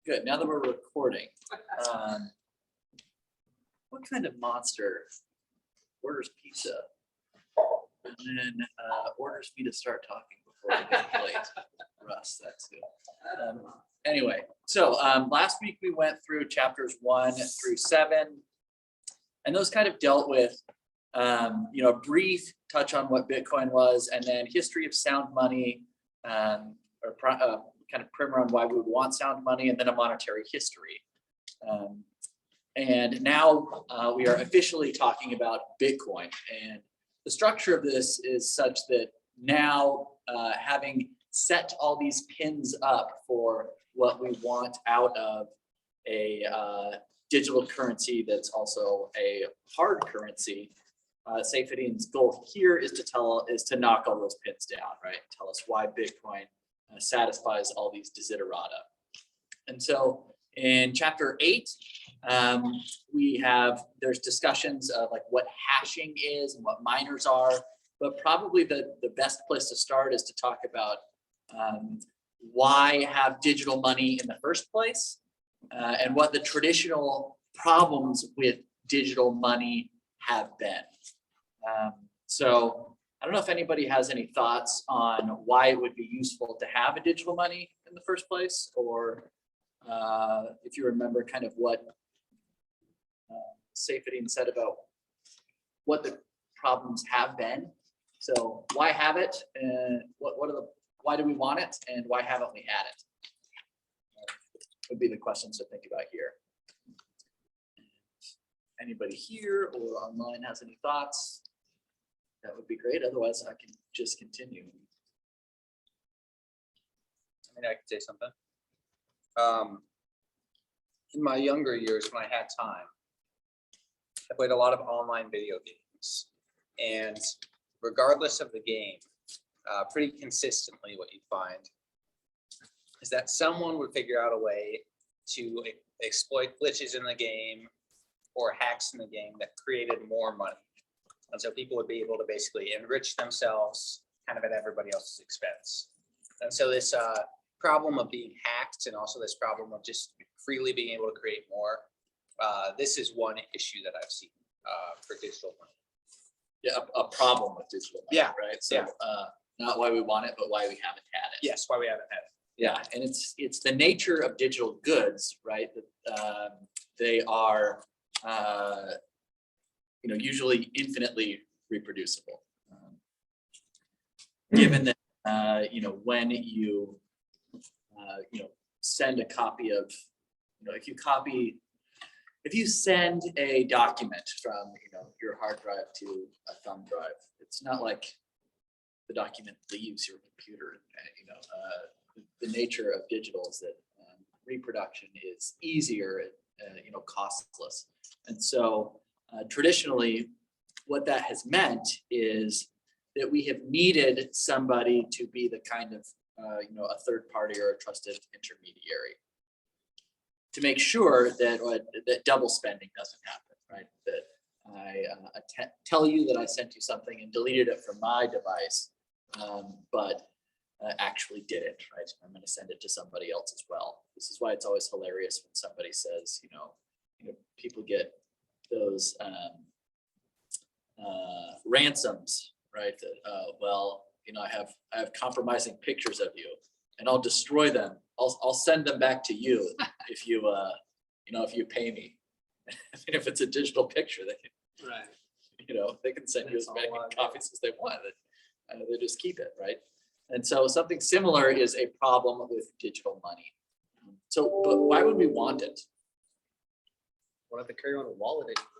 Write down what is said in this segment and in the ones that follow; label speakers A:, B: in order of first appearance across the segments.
A: Good. Now that we're recording, what kind of monster orders pizza and then orders me to start talking before we get late? Russ, that's good. Anyway, so last week we went through chapters 1 through 7, and those kind of dealt with a brief touch on what Bitcoin was, and then history of sound money, kind of primer on why we would want sound money, and then a monetary history. And now we are officially talking about Bitcoin. And the structure of this is such that now having set all these pins up for what we want out of a digital currency that's also a hard currency, Saifedean's goal here is to knock all those pins down, right? Tell us why Bitcoin satisfies all these desiderata. And so in chapter 8, there's discussions of like what hashing is and what miners are, but probably the best place to start is to talk about why have digital money in the first place, and what the traditional problems with digital money have been. So I don't know if anybody has any thoughts on why it would be useful to have a digital money in the first place, or if you remember kind of what Saifedean said about what the problems have been. So why have it, and why do we want it, and why haven't we had it? Would be the questions to think about here. Anybody here or online has any thoughts? That would be great. Otherwise, I can just continue.
B: I mean, I could say something. In my younger years, when I had time, I played a lot of online video games. And regardless of the game, pretty consistently what you'd find is that someone would figure out a way to exploit glitches in the game or hacks in the game that created more money. And so people would be able to basically enrich themselves kind of at everybody else's expense. And so this problem of being hacked, and also this problem of just freely being able to create more, this is one issue that I've seen for digital money.
A: Yeah, a problem with digital money,
B: Yeah,
A: right? So not why we want it, but why we haven't had it.
B: Yes, why we haven't had it.
A: Yeah, and it's the nature of digital goods, right? They are usually infinitely reproducible. Given that when you send a copy of, if you send a document from your hard drive to a thumb drive, it's not like the document leaves your computer. The nature of digital is that reproduction is easier, costless, and so traditionally, what that has meant is that we have needed somebody to be the kind of a third party or a trusted intermediary to make sure that double spending doesn't happen, right? That I tell you that I sent you something and deleted it from my device, but actually did it, right? I'm going to send it to somebody else as well. This is why it's always hilarious when somebody says, people get those ransoms, right? That, I have compromising pictures of you, and I'll destroy them. I'll send them back to you if you if you pay me. If it's a digital picture, they can, right? They can send you as many copies as they want. They just keep it, right? And so something similar is a problem with digital money. So, but why would we want it?
C: Why don't they carry on a wallet anymore?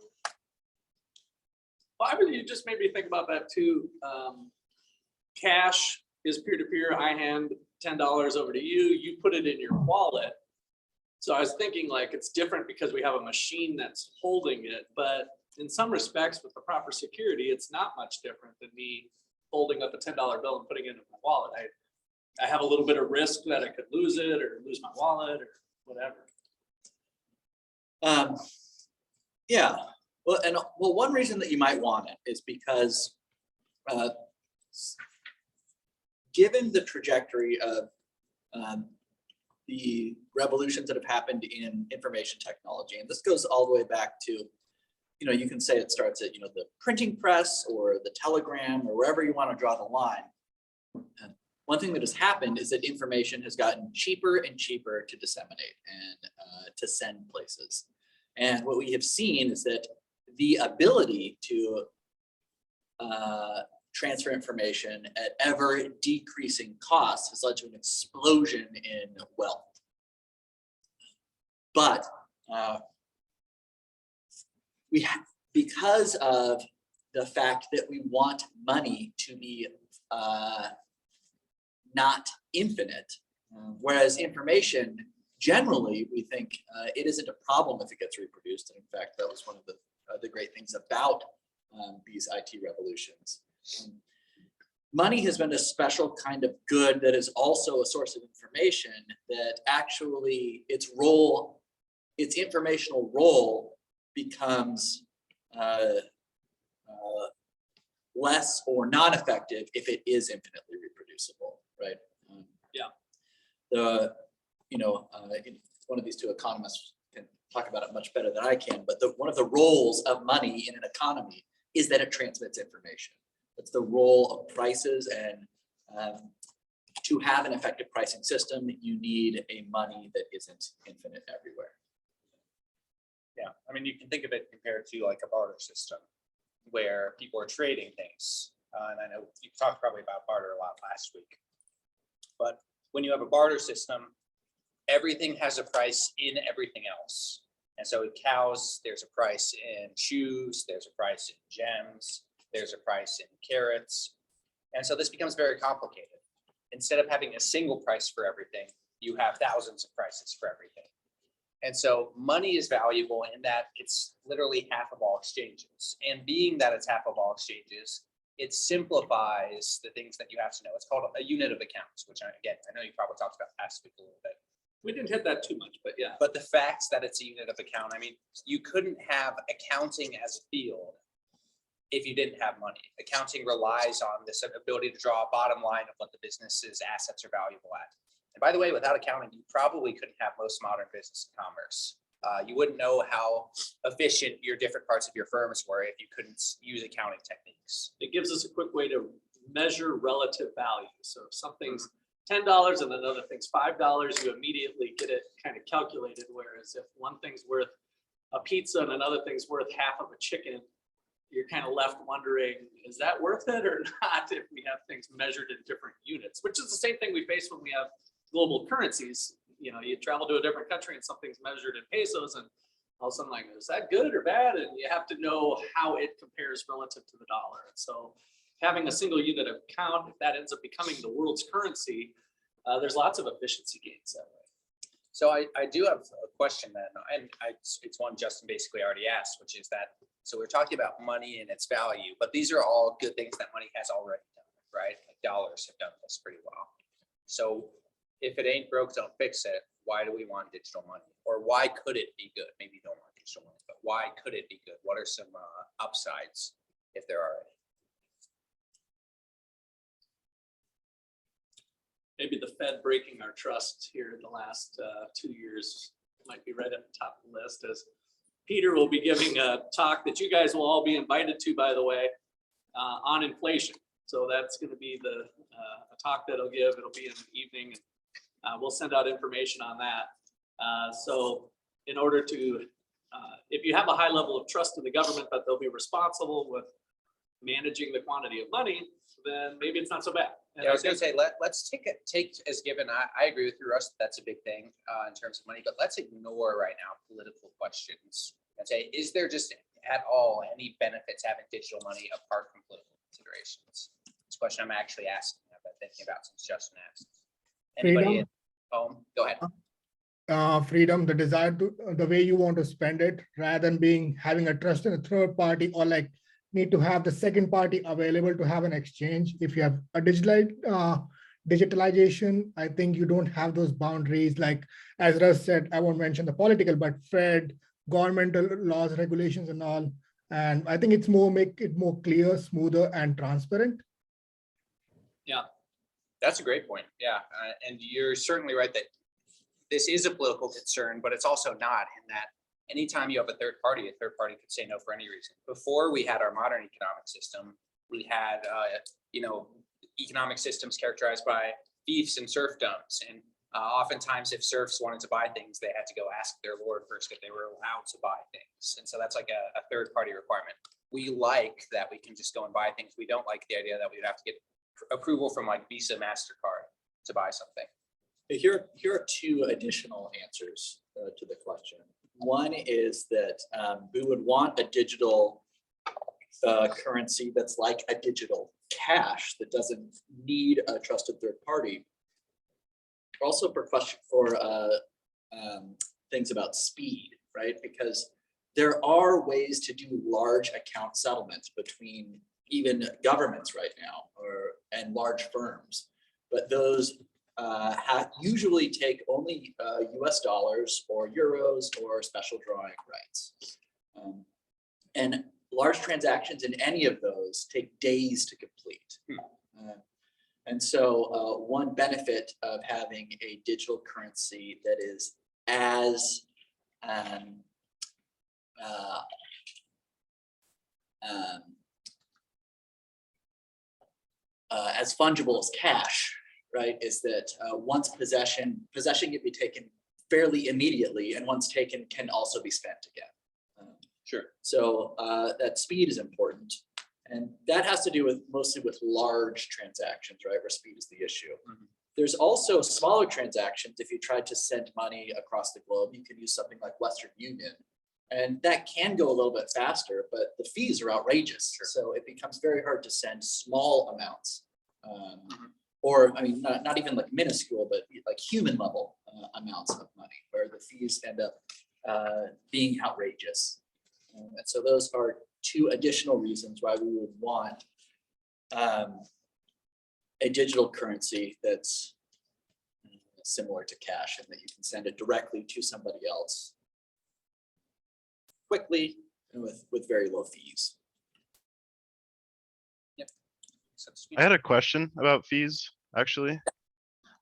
D: Well, I mean, you just made me think about that too. Cash is peer-to-peer. I hand $10 over to you. You put it in your wallet. So I was thinking like it's different because we have a machine that's holding it. But in some respects, with the proper security, it's not much different than me holding up a $10 bill and putting it in my wallet. I have a little bit of risk that I could lose it or lose my wallet or whatever.
A: Yeah. Well, one reason that you might want it is because given the trajectory of the revolutions that have happened in information technology. And this goes all the way back to, you can say it starts at, the printing press or the telegram or wherever you want to draw the line. And one thing that has happened is that information has gotten cheaper and cheaper to disseminate and to send places. And what we have seen is that the ability to transfer information at ever decreasing costs has led to an explosion in wealth. But because of the fact that we want money to be not infinite, whereas information, generally, we think it isn't a problem if it gets reproduced. And in fact, that was one of the great things about these IT revolutions. Money has been a special kind of good that is also a source of information that actually its informational role becomes less or non-effective if it is infinitely reproducible, right? One of these two economists can talk about it much better than I can, but one of the roles of money in an economy is that it transmits information. It's the role of prices, and to have an effective pricing system, you need a money that isn't infinite everywhere.
B: Yeah, I mean, you can think of it compared to like a barter system where people are trading things. And I know you talked probably about barter a lot last week. But when you have a barter system, everything has a price in everything else. And so in cows, there's a price in shoes, there's a price in gems, there's a price in carrots. And so this becomes very complicated. Instead of having a single price for everything, you have thousands of prices for everything. And so money is valuable in that it's literally half of all exchanges. And being that it's half of all exchanges, it simplifies the things that you have to know. It's called a unit of accounts, which I know you probably talked about last week a little bit.
D: We didn't hit that too much, but yeah.
B: But the facts that it's a unit of account, I mean, you couldn't have accounting as a field if you didn't have money. Accounting relies on this ability to draw a bottom line of what the business's assets are valuable at. And by the way, without accounting, you probably couldn't have most modern business and commerce. You wouldn't know how efficient your different parts of your firms were if you couldn't use accounting techniques.
D: It gives us a quick way to measure relative value. So if something's $10 and another thing's $5, you immediately get it kind of calculated. Whereas if one thing's worth a pizza and another thing's worth half of a chicken, you're kind of left wondering, is that worth it or not if we have things measured in different units, which is the same thing we face when we have global currencies. You travel to a different country and something's measured in pesos, and all of a sudden, like, is that good or bad? And you have to know how it compares relative to the dollar. And so having a single unit of account, if that ends up becoming the world's currency, there's lots of efficiency gains that way.
B: So I do have a question then, and it's one Justin basically already asked, which is that, so we're talking about money and its value, but these are all good things that money has already done, right? Like dollars have done this pretty well. So if it ain't broke, don't fix it. Why do we want digital money? Or why could it be good? Maybe you don't want digital money, but why could it be good? What are some upsides, if there are any?
D: Maybe the Fed breaking our trust here in the last 2 years might be right at the top of the list, as Peter will be giving a talk that you guys will all be invited to, by the way, on inflation. So that's going to be a talk that he'll give. It'll be in the evening. We'll send out information on that. So in order to, if you have a high level of trust in the government that they'll be responsible with managing the quantity of money, then maybe it's not so bad.
B: Yeah, I was gonna say, let's take as given, I agree with you, Russ, that's a big thing in terms of money, but let's ignore right now political questions and say, is there just at all any benefits having digital money apart from political considerations? It's a question I'm actually asking, I've been thinking about since Justin asked. Anybody at home? Go ahead.
E: Freedom, the desire to, the way you want to spend it, rather than having a trust in a third party, or like need to have the second party available to have an exchange. If you have a digitalization, I think you don't have those boundaries. Like as Russ said, I won't mention the political, but Fed, governmental laws, regulations and all. And I think it's make it more clear, smoother and transparent.
B: Yeah, that's a great point. Yeah, and you're certainly right that this is a political concern, but it's also not, in that anytime you have a third party could say no for any reason. Before we had our modern economic system, we had, economic systems characterized by fiefs and serfdoms. And oftentimes if serfs wanted to buy things, they had to go ask their lord first if they were allowed to buy things. And so that's like a third party requirement. We like that we can just go and buy things. We don't like the idea that we would have to get approval from like Visa, MasterCard to buy something.
A: Here are two additional answers to the question. One is that we would want a digital currency that's like a digital cash that doesn't need a trusted third party. Also for things about speed, right? Because there are ways to do large account settlements between even governments right now and large firms, but those usually take only US dollars or euros or special drawing rights. And large transactions in any of those take days to complete. And so one benefit of having a digital currency that is as fungible as cash, right, is that once possession can be taken fairly immediately, and once taken can also be spent again.
B: Sure.
A: So that speed is important, and that has to do mostly with large transactions, right, where speed is the issue.
B: Mm-hmm.
A: There's also smaller transactions. If you tried to send money across the globe, you can use something like Western Union, and that can go a little bit faster, but the fees are outrageous.
B: Sure.
A: So it becomes very hard to send small amounts. Or, I mean, not even like minuscule, but like human level amounts of money, where the fees end up being outrageous. And so those are two additional reasons why we would want a digital currency that's similar to cash, and that you can send it directly to somebody else quickly and with very low fees.
F: I had a question about fees, actually.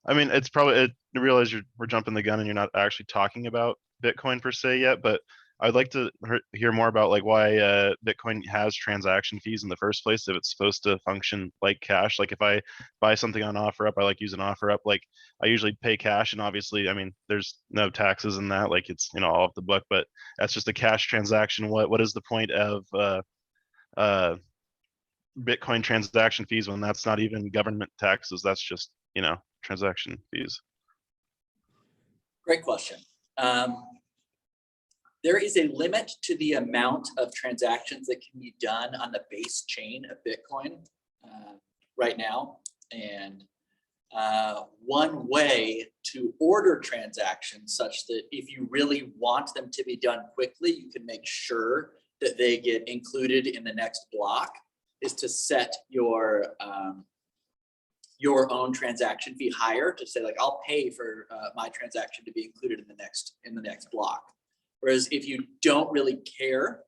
F: I mean, it's probably, I realize we're jumping the gun and you're not actually talking about Bitcoin per se yet, but I'd like to hear more about like why Bitcoin has transaction fees in the first place, if it's supposed to function like cash. Like if I buy something on OfferUp, I like using OfferUp, like I usually pay cash, and obviously, I mean, there's no taxes in that, like it's, all off the book, but that's just a cash transaction. What is the point of Bitcoin transaction fees when that's not even government taxes? That's just, transaction fees.
A: Great question. There is a limit to the amount of transactions that can be done on the base chain of Bitcoin right now. And one way to order transactions such that if you really want them to be done quickly, you can make sure that they get included in the next block, is to set your own transaction fee higher, to say like, I'll pay for my transaction to be included in the next block. Whereas if you don't really care,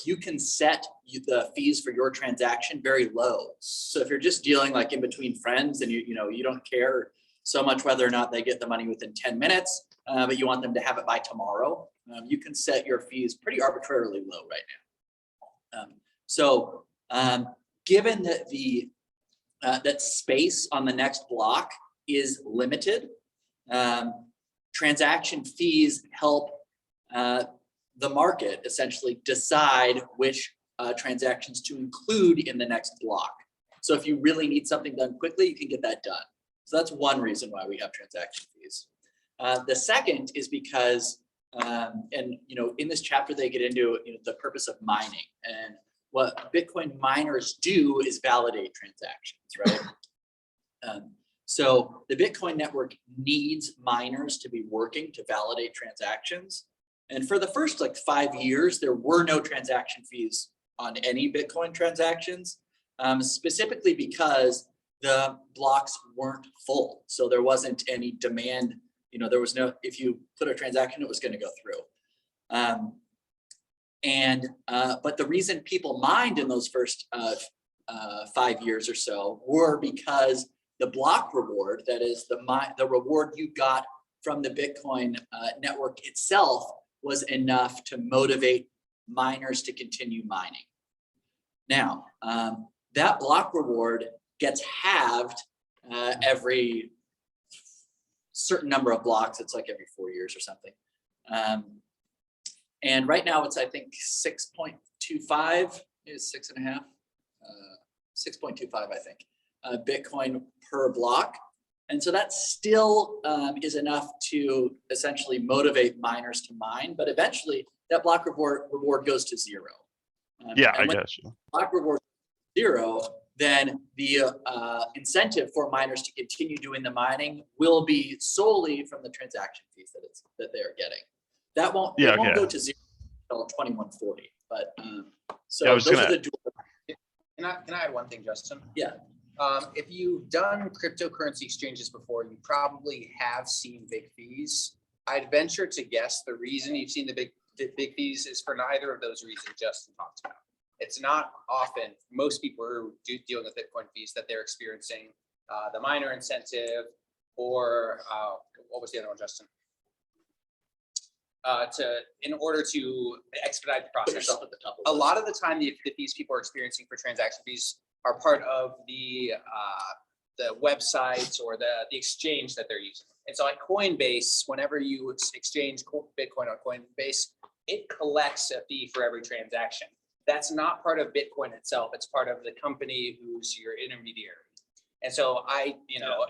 A: you can set the fees for your transaction very low. So if you're just dealing like in between friends and you don't care so much whether or not they get the money within 10 minutes, but you want them to have it by tomorrow, you can set your fees pretty arbitrarily low right now. Given that that space on the next block is limited, transaction fees help the market essentially decide which transactions to include in the next block. So if you really need something done quickly, you can get that done. So that's one reason why we have transaction fees. The second is because, in this chapter, they get into the purpose of mining, and what Bitcoin miners do is validate transactions, right? So the Bitcoin network needs miners to be working to validate transactions. And for the first 5 years, there were no transaction fees on any Bitcoin transactions, specifically because the blocks weren't full. So there wasn't any demand, there was no, if you put a transaction, it was going to go through. But the reason people mined in those first 5 years or so were because the block reward, that is the reward you got from the Bitcoin network itself was enough to motivate miners to continue mining. Now, that block reward gets halved every certain number of blocks. It's like every 4 years or something. And right now it's, I think, 6.25 is 6.5, 6.25, I think, Bitcoin per block. And so that still is enough to essentially motivate miners to mine, but eventually that block reward goes to zero.
F: Yeah, I
A: and when
F: guess.
A: block reward is zero, then the incentive for miners to continue doing the mining will be solely from the transaction fees that they are getting. That won't,
F: Yeah,
A: it won't
F: okay.
A: go to zero until 2140, but so
F: Yeah, I was
A: those
F: gonna-
A: are the dual.
B: Can I add one thing, Justin?
A: Yeah.
B: If you've done cryptocurrency exchanges before, you probably have seen big fees. I'd venture to guess the reason you've seen the big fees is for neither of those reasons Justin talked about. It's not often, most people are dealing with Bitcoin fees that they're experiencing the miner incentive or what was the other one, Justin? In order to expedite the
A: Put
B: process.
A: yourself at the top of
B: A
A: the
B: lot of the time, the fees people are experiencing for transaction fees are part of the websites or the exchange that they're using. And so like Coinbase, whenever you exchange Bitcoin on Coinbase, it collects a fee for every transaction. That's not part of Bitcoin itself. It's part of the company who's your intermediary. And so I,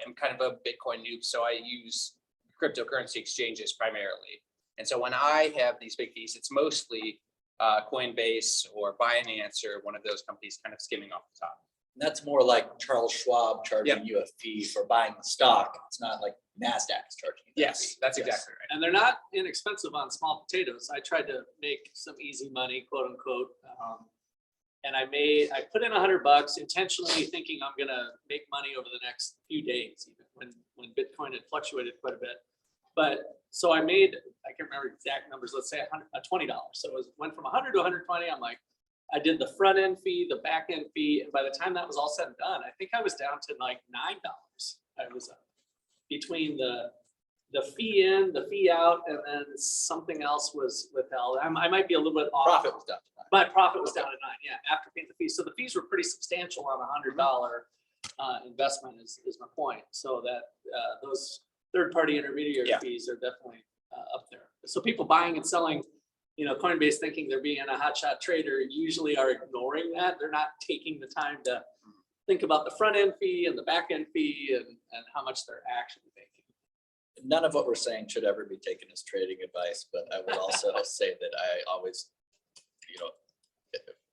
B: am kind of a Bitcoin noob, so I use cryptocurrency exchanges primarily. And so when I have these big fees, it's mostly Coinbase or Binance or one of those companies kind of skimming off the top.
A: And that's more like Charles Schwab charging you a fee for buying the stock. It's not like NASDAQ is charging you that
B: Yes,
A: fee.
B: that's exactly right.
D: And they're not inexpensive on small potatoes. I tried to make some easy money, quote unquote. And I put in $100 intentionally thinking I'm gonna make money over the next few days, even when Bitcoin had fluctuated quite a bit. But so I can't remember exact numbers, let's say $20. So it went from 100 to 120. I'm like, I did the front end fee, the back end fee. And by the time that was all said and done, I think I was down to like $9. I was between the fee in, the fee out, and then something else was withheld. I might be a little bit off.
A: Profit was down to nine.
D: My profit was down to 9, yeah, after paying the fees. So the fees were pretty substantial on a $100 investment is my point. So that those third-party intermediary fees are definitely up there. So people buying and selling, Coinbase thinking they're being a hotshot trader usually are ignoring that. They're not taking the time to think about the front end fee and the back end fee and how much they're actually making.
A: None of what we're saying should ever be taken as trading advice, but I would also say that I always,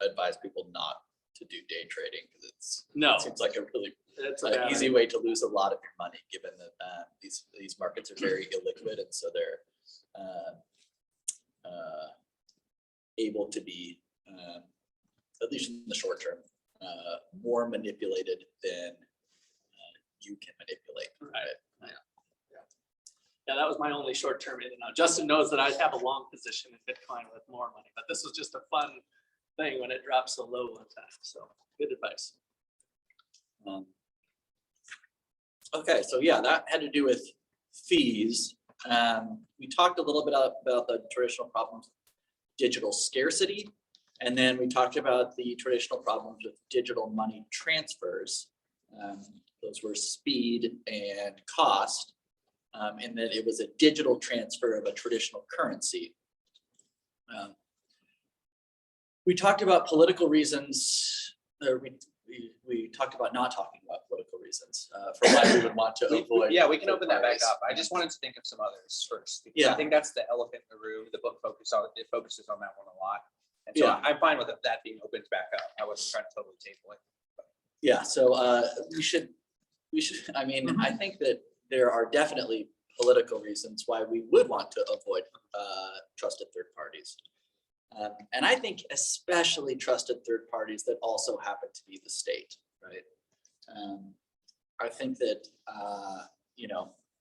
A: advise people not to do day trading because it seems like a really easy way to lose a lot of your money, given that these markets are very illiquid, and so they're able to be, at least in the short term, more manipulated than you can manipulate.
D: Right. Yeah, that was my only short term in and out. Justin knows that I have a long position in Bitcoin with more money, but this was just a fun thing when it dropped so low one time. So good advice.
A: Okay, so yeah, that had to do with fees. We talked a little bit about the traditional problems of digital scarcity, and then we talked about the traditional problems with digital money transfers. Those were speed and cost, and that it was a digital transfer of a traditional currency. We talked about political reasons, or we talked about not talking about political reasons for why we would want to avoid.
B: We can open that back up. I just wanted to think of some others first. Because I think that's the elephant in the room. The book focuses on that one a lot. And so I'm fine with that being opened back up. I wasn't trying to totally table it.
A: Yeah, so we should, I mean, I think that there are definitely political reasons why we would want to avoid trusted third parties. And I think especially trusted third parties that also happen to be the state, right? I think that,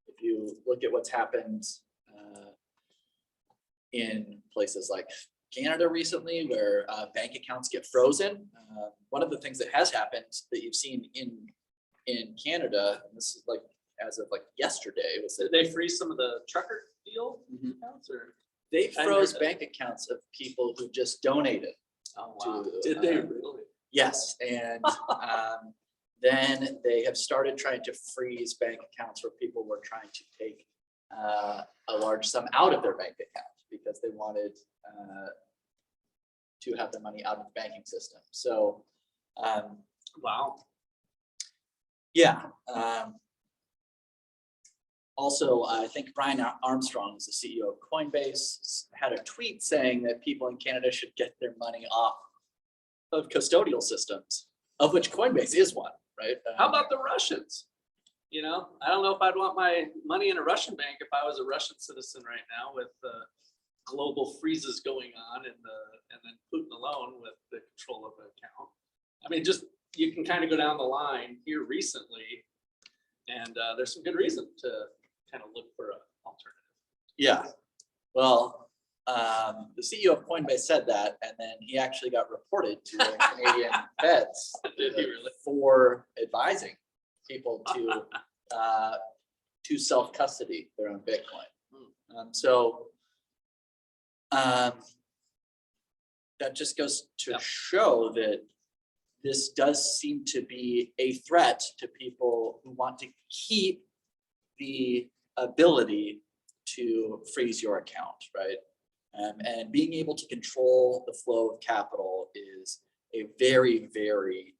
A: if you look at what's happened in places like Canada recently, where bank accounts get frozen, one of the things that has happened that you've seen in Canada, and this is like as of like yesterday, was
D: Did
A: that
D: they freeze some of the trucker deal
A: Mhm.
D: accounts or?
A: they
D: I heard
A: froze
D: that.
A: bank accounts of people who just donated.
D: Oh, wow.
A: To,
D: Did they
A: uh,
D: really?
A: Yes, and then they have started trying to freeze bank accounts where people were trying to take a large sum out of their bank account because they wanted to have the money out of the banking system. So,
D: Wow.
A: yeah. Also, I think Brian Armstrong is the CEO of Coinbase, had a tweet saying that people in Canada should get their money off of custodial systems, of which Coinbase is one, right?
D: How about the Russians? You know, I don't know if I'd want my money in a Russian bank if I was a Russian citizen right now with the global freezes going on and then Putin alone with the control of the account. I mean, just, you can kind of go down the line here recently and there's some good reason to kind of look for an alternative.
A: Yeah, well, the CEO of Coinbase said that, and then he actually got reported to the Canadian feds
D: Did he really?
A: for advising people to self-custody their own Bitcoin. That just goes to
D: Yeah.
A: show that this does seem to be a threat to people who want to keep the ability to freeze your account, right? And being able to control the flow of capital is a very, very,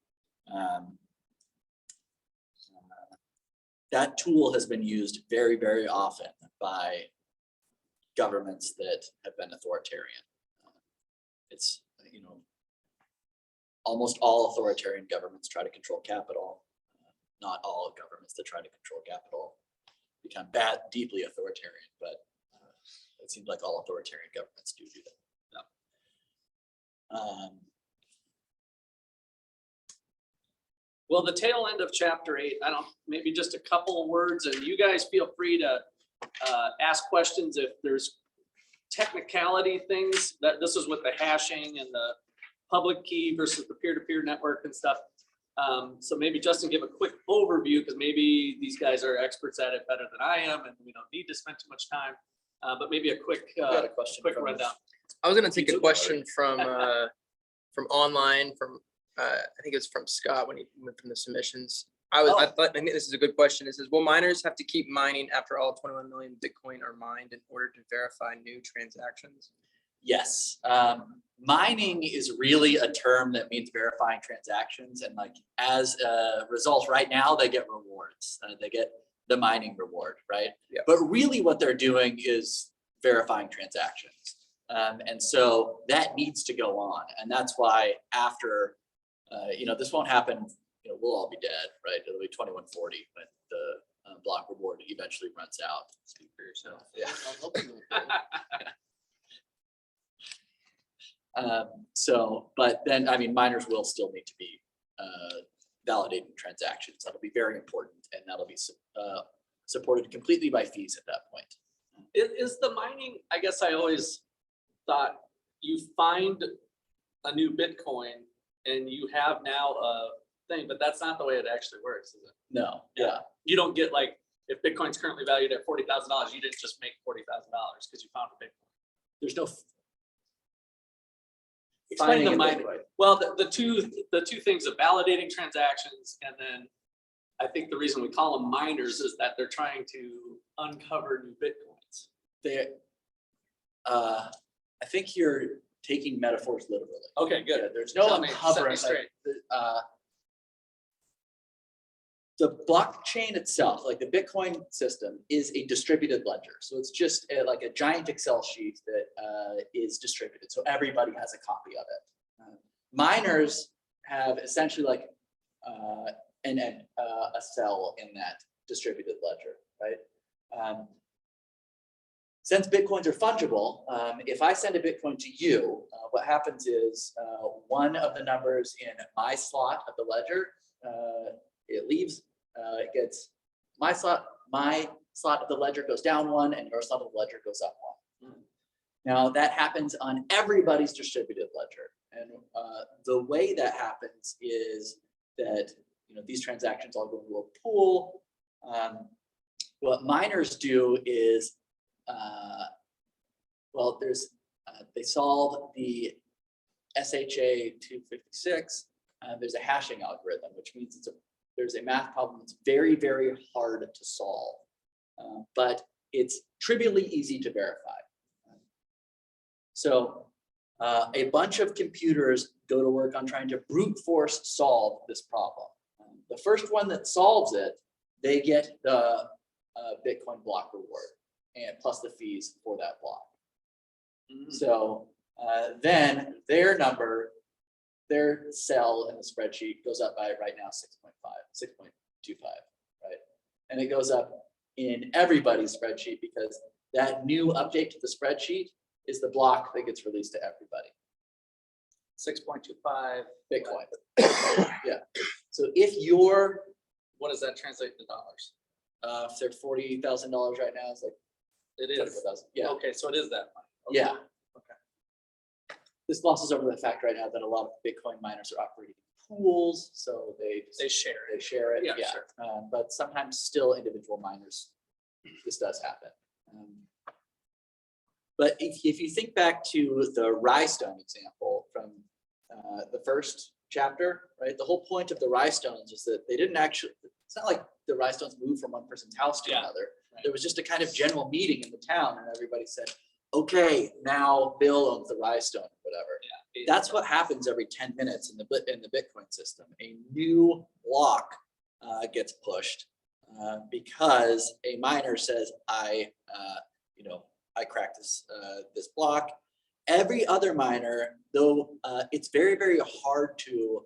A: that tool has been used very, very often by governments that have been authoritarian. It's, you know, almost all authoritarian governments try to control capital. Not all governments that try to control capital become deeply authoritarian, but it seems like all authoritarian governments do that. Yeah.
D: Well, the tail end of chapter 8, maybe just a couple of words, and you guys feel free to ask questions if there's technicality things. That this is with the hashing and the public key versus the peer-to-peer network and stuff. So maybe Justin, give a quick overview because maybe these guys are experts at it better than I am, and we don't need to spend too much time. But maybe a quick,
A: We got a question
D: quick
A: from-
D: rundown.
C: I was gonna take
A: You
C: a
A: too,
C: question from online, I think it was from Scott when he went from the submissions. I think this is a good question. It says, will miners have to keep mining after all 21 million Bitcoin are mined in order to verify new transactions?
A: Yes, mining is really a term that means verifying transactions, and like as a result, right now they get rewards. They get the mining reward, right?
C: Yeah.
A: But really, what they're doing is verifying transactions, and so that needs to go on, and that's why after, you know, this won't happen. You know, we'll all be dead, right? It'll be 2140, but the block reward eventually runs out. Speak for yourself. Yeah. So, but then, I mean, miners will still need to be validating transactions. That'll be very important, and that'll be supported completely by fees at that point.
D: Is the mining, I guess I always thought you find a new Bitcoin and you have now a thing, but that's not the way it actually works, is it?
A: No, yeah,
D: You don't get like, if Bitcoin's currently valued at $40,000, you didn't just make $40,000 because you found a Bitcoin.
A: there's no.
D: Explain the
A: finding a
D: mining.
A: Bitcoin.
D: Well, the two things of validating transactions, and then I think the reason we call them miners is that they're trying to uncover new Bitcoins.
A: They, I think you're taking metaphors literally.
D: Okay,
A: Yeah,
D: good.
A: there's no
D: Tell me, set me
A: uncovering.
D: straight.
A: The blockchain itself, like the Bitcoin system, is a distributed ledger. So it's just like a giant Excel sheet that is distributed. So everybody has a copy of it. Miners have essentially like a cell in that distributed ledger, right? Since Bitcoins are fungible, if I send a Bitcoin to you, what happens is one of the numbers in my slot of the ledger, it leaves, it gets my slot of the ledger goes down one, and your slot of the ledger goes up one. Now that happens on everybody's distributed ledger, and the way that happens is that, you know, these transactions all go into a pool. what miners do is, well, they solve the SHA 256. There's a hashing algorithm, which means there's a math problem that's very, very hard to solve, but it's trivially easy to verify. So a bunch of computers go to work on trying to brute force solve this problem. The first one that solves it, they get the Bitcoin block reward and plus the fees for that block. So then their number, their cell in the spreadsheet goes up by right now 6.25, right? And it goes up in everybody's spreadsheet because that new update to the spreadsheet is the block that gets released to everybody.
D: 6.25.
A: Bitcoin. Yeah. So if you're,
D: What does that translate to dollars?
A: if they're $40,000 right now, it's like
D: It
A: 74,000. Yeah.
D: Okay, so it is that money. Okay.
A: Yeah. This glosses over the fact right now that a lot of Bitcoin miners are operating pools, so
D: They share
A: they
D: it.
A: share it.
D: Yeah,
A: Yeah.
D: sure.
A: But sometimes still individual miners, this does happen. But if you think back to the Rhinestone example from the first chapter, right? The whole point of the Rhinestones is that they didn't actually, it's not like the Rhinestones moved from one person's house to
D: Yeah,
A: another.
D: right.
A: There was just a kind of general meeting in the town and everybody said, okay, now Bill owns the Rhinestone, whatever.
D: Yeah.
A: That's what happens every 10 minutes in the Bitcoin system. A new block gets pushed because a miner says, I cracked this block. Every other miner, though, it's very, very hard to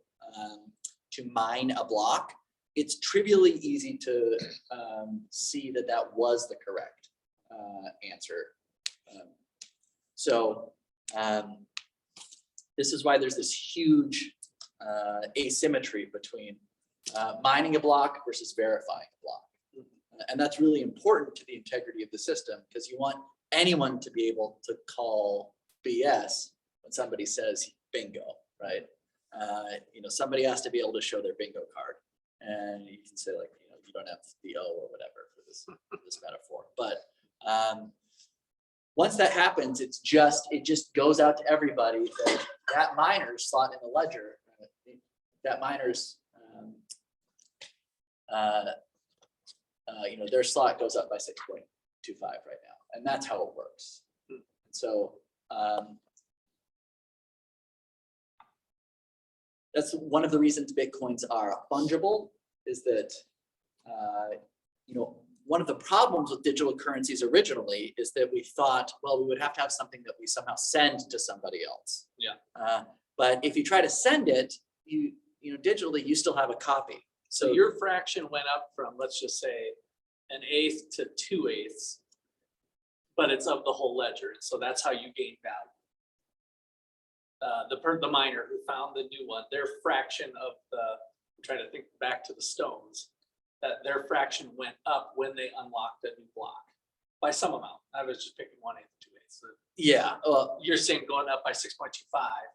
A: mine a block. It's trivially easy to see that that was the correct answer. So this is why there's this huge asymmetry between mining a block versus verifying a block. And that's really important to the integrity of the system because you want anyone to be able to call BS when somebody says bingo, right? Somebody has to be able to show their bingo card. And you can say like, you don't have the O or whatever for this metaphor. But once that happens, it just goes out to everybody that miner's slot in the ledger, that miner's, their slot goes up by 6.25 right now. And that's how it works. So that's one of the reasons Bitcoins are fungible is that, one of the problems with digital currencies originally is that we thought, well, we would have to have something that we somehow send to somebody else.
D: Yeah.
A: But if you try to send it, digitally, you still have a copy.
D: So your fraction went up from, let's just say, 1/8 to 2/8, but it's of the whole ledger. So that's how you gain value. The miner who found the new one, their fraction of I'm trying to think back to the stones, that their fraction went up when they unlocked a new block by some amount. I was just picking 1/8 to 2/8. So
A: Yeah, well,
D: you're saying going up by 6.25.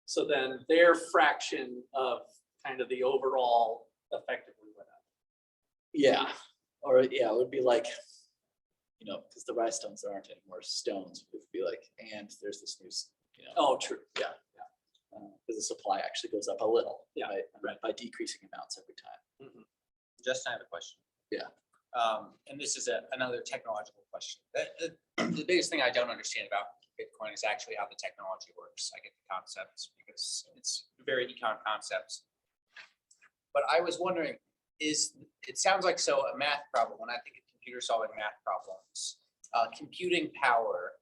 D: So then their fraction of kind of the overall effectively went up.
A: yeah, or yeah, it would be like, because the Rhinestones, there aren't any more stones. It would be like, and there's this new,
D: Oh, true.
A: yeah, because the supply actually goes up a little,
D: Yeah,
A: right, by decreasing amounts every time.
B: Mm-hmm. Justin, I have a question.
A: Yeah.
B: And this is another technological question. The biggest thing I don't understand about Bitcoin is actually how the technology works. I get the concepts because it's very econ concepts. But I was wondering, it sounds like a math problem, when I think of computer solving math problems, computing power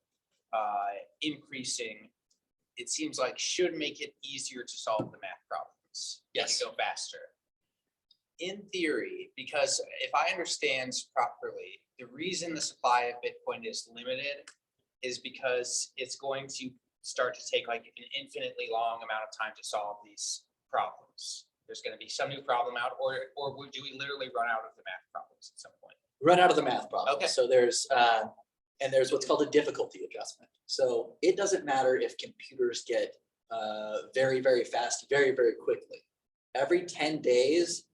B: increasing, it seems like should make it easier to solve the math problems.
A: Yes.
B: Go faster. In theory, because if I understand properly, the reason the supply of Bitcoin is limited is because it's going to start to take like an infinitely long amount of time to solve these problems. There's going to be some new problem out, or do we literally run out of the math problems at some point?
A: Run out of the math problem.
B: Okay.
A: So there's what's called a difficulty adjustment. So it doesn't matter if computers get very, very fast, very, very quickly. Every 10 days,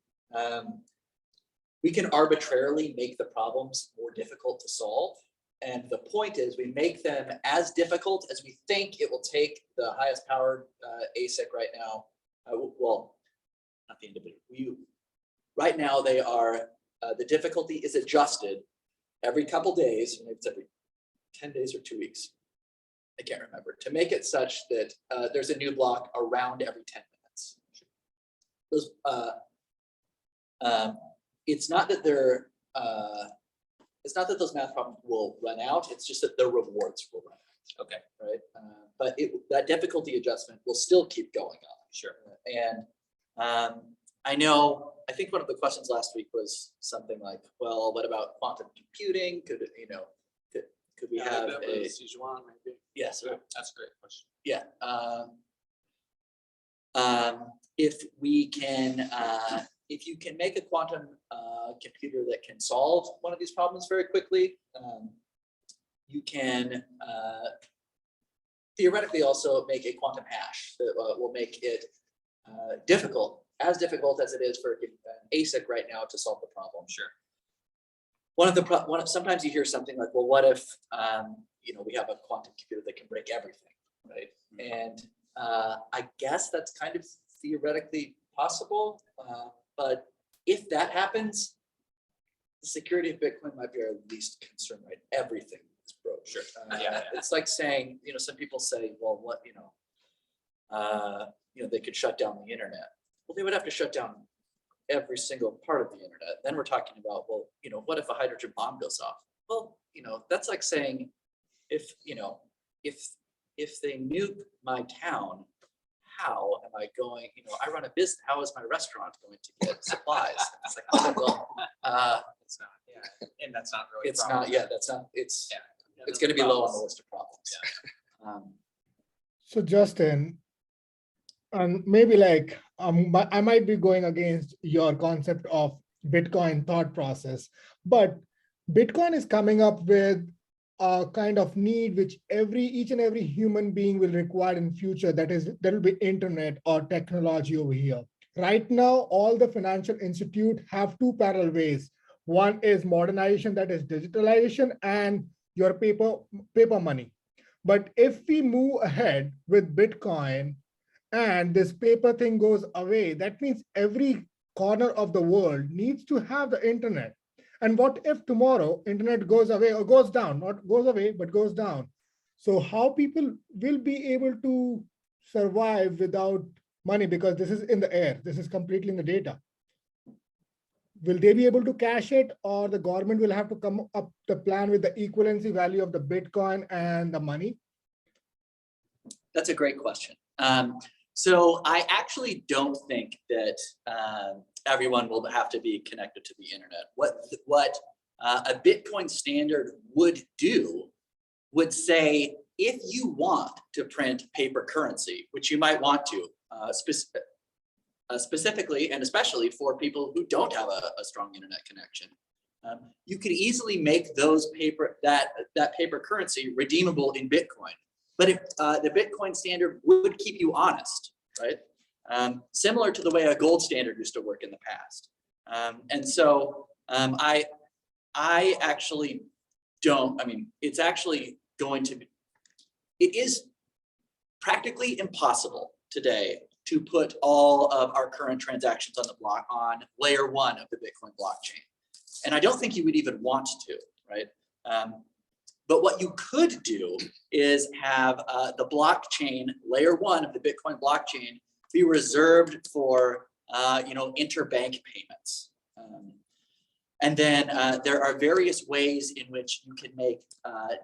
A: we can arbitrarily make the problems more difficult to solve. And the point is we make them as difficult as we think it will take the highest powered ASIC right now. Well, not the individual. Right now they are, the difficulty is adjusted every couple days, maybe it's every 10 days or 2 weeks. I can't remember, to make it such that there's a new block around every 10 minutes. Those, it's not that they're, it's not that those math problems will run out, it's just that the rewards will run out.
B: Okay,
A: Right? But that difficulty adjustment will still keep going up.
B: sure.
A: And I think one of the questions last week was something like, well, what about quantum computing? Could we have
D: that
A: a,
D: was Sijuan, maybe.
A: yes,
B: That's a great question.
A: yeah. If we can, if you can make a quantum computer that can solve one of these problems very quickly, you can theoretically also make a quantum hash that will make it difficult, as difficult as it is for an ASIC right now to solve the problem.
B: Sure.
A: Sometimes you hear something like, well, what if we have a quantum computer that can break everything, right? And I guess that's kind of theoretically possible, but if that happens, the security of Bitcoin might be our least concern, right? Everything is broke.
B: Sure.
A: It's like saying, some people say, well, what, they could shut down the internet. Well, they would have to shut down every single part of the internet. Then we're talking about, well, what if a hydrogen bomb goes off? Well, that's like saying, if they nuke my town, how am I going, I run a business, how is my restaurant going to get supplies? It's like, oh, well,
B: It's not, yeah, and that's not really. a
A: it's
B: problem.
A: not, yeah, that's not, it's
D: Yeah,
A: going to be low on the list of problems.
E: So Justin, maybe like I might be going against your concept of Bitcoin thought process, but Bitcoin is coming up with a kind of need which each and every human being will require in future. That will be internet or technology over here. Right now, all the financial institute have two parallel ways. One is modernization, that is digitalization, and your paper money. But if we move ahead with Bitcoin and this paper thing goes away, that means every corner of the world needs to have the internet. And what if tomorrow internet goes away or goes down, not goes away, but goes down? So how people will be able to survive without money, because this is in the air, this is completely in the data. Will they be able to cash it, or the government will have to come up the plan with the equivalency value of the Bitcoin and the money?
A: That's a great question. So I actually don't think that everyone will have to be connected to the internet. What a Bitcoin standard would do would say, if you want to print paper currency, which you might want to, specifically and especially for people who don't have a strong internet connection, you could easily make that paper currency redeemable in Bitcoin. But if the Bitcoin standard would keep you honest, right? Similar to the way a gold standard used to work in the past. And so I actually don't, it's actually going to be, it is practically impossible today to put all of our current transactions on the block on layer 1 of the Bitcoin blockchain. And I don't think you would even want to, right? But what you could do is have the blockchain, layer 1 of the Bitcoin blockchain, be reserved for interbank payments. And then there are various ways in which you can make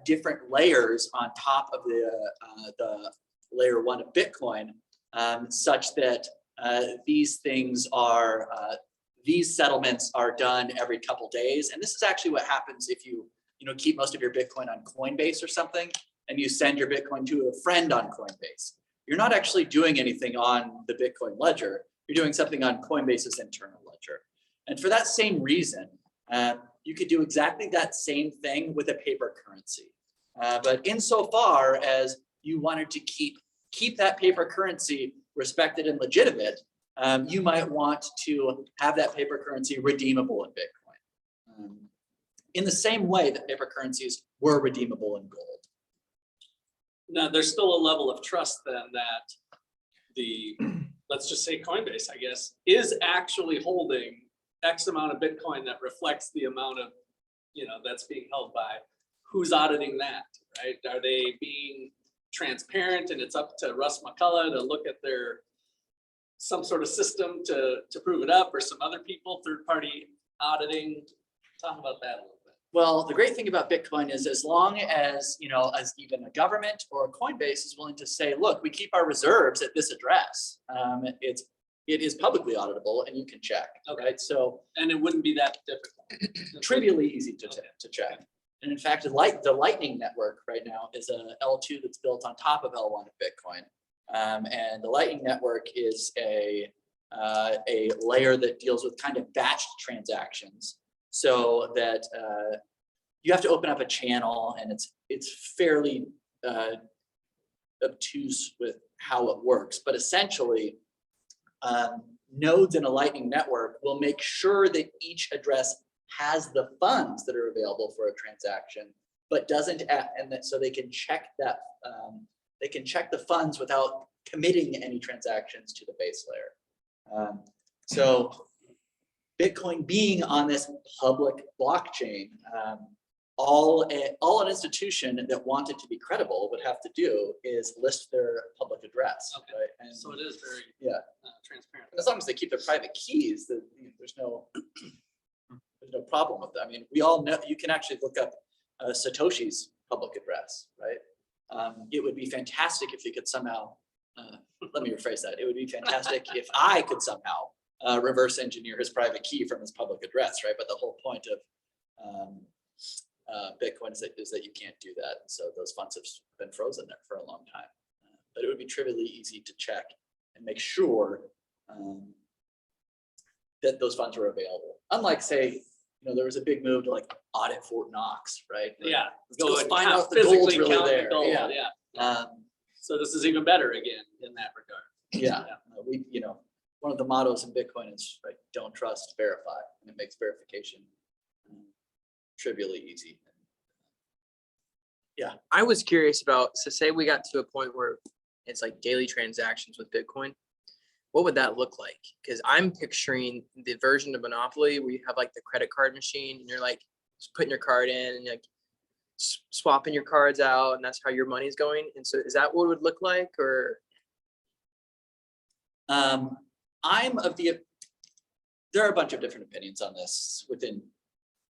A: different layers on top of the layer 1 of Bitcoin, such that these settlements are done every couple days. And this is actually what happens if you keep most of your Bitcoin on Coinbase or something, and you send your Bitcoin to a friend on Coinbase. You're not actually doing anything on the Bitcoin ledger. You're doing something on Coinbase's internal ledger. And for that same reason, you could do exactly that same thing with a paper currency. But insofar as you wanted to keep that paper currency respected and legitimate, you might want to have that paper currency redeemable in Bitcoin. in the same way that paper currencies were redeemable in gold.
D: Now, there's still a level of trust then that the, let's just say Coinbase, I guess, is actually holding X amount of Bitcoin that reflects the amount of, that's being held by. Who's auditing that, right? Are they being transparent, and it's up to Russ McCullough to look at some sort of system to prove it up, or some other people, third-party auditing? Talk about that a little bit.
A: Well, the great thing about Bitcoin is as long as, as even a government or a Coinbase is willing to say, look, we keep our reserves at this address, it is publicly auditable and you can check, right? So
D: And it wouldn't be that difficult.
A: trivially easy to check. And in fact, the Lightning Network right now is a L2 that's built on top of L1 of Bitcoin. And the Lightning Network is a layer that deals with kind of batched transactions, so that you have to open up a channel, and it's fairly obtuse with how it works. But essentially, nodes in a Lightning Network will make sure that each address has the funds that are available for a transaction, but doesn't, and that so they can check that, they can check the funds without committing any transactions to the base layer. So Bitcoin being on this public blockchain, all an institution that wanted to be credible would have to do is list their public address,
D: Okay.
A: right? And
D: So it is very transparent.
A: as long as they keep their private keys, there's no problem with that. I mean, we all know, you can actually look up Satoshi's public address, right? It would be fantastic if you could somehow, let me rephrase that. It would be fantastic if I could somehow reverse engineer his private key from his public address, right? But the whole point of Bitcoin is that you can't do that. So those funds have been frozen there for a long time. But it would be trivially easy to check and make sure that those funds were available. Unlike, say, there was a big move to like audit Fort Knox, right? Like,
D: Yeah.
A: let's go
D: and
A: find
D: count-
A: out the gold's
D: physically
A: really
D: count the
A: there.
D: gold,
A: Yeah.
D: So this is even better again in that regard.
A: Yeah, we, one of the mottos in Bitcoin is, right, don't trust, verify, and it makes verification trivially easy.
C: I was curious about, so say we got to a point where it's like daily transactions with Bitcoin. What would that look like? Because I'm picturing the version of Monopoly where you have like the credit card machine and you're like just putting your card in and like swapping your cards out, and that's how your money's going. And so is that what it would look like, or?
A: There are a bunch of different opinions on this within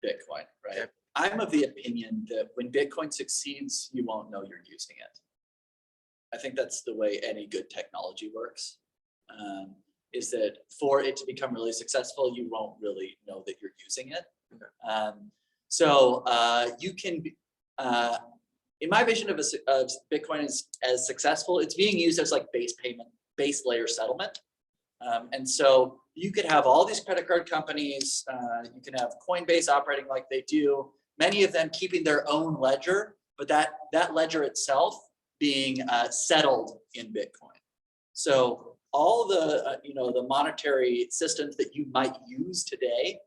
A: Bitcoin, right?
C: Okay.
A: I'm of the opinion that when Bitcoin succeeds, you won't know you're using it. I think that's the way any good technology works. Is that for it to become really successful, you won't really know that you're using it.
C: Okay.
A: So you can, in my vision of Bitcoin as successful, it's being used as like base layer settlement. And so you could have all these credit card companies, you can have Coinbase operating like they do, many of them keeping their own ledger, but that ledger itself being settled in Bitcoin. So all the, the monetary systems that you might use today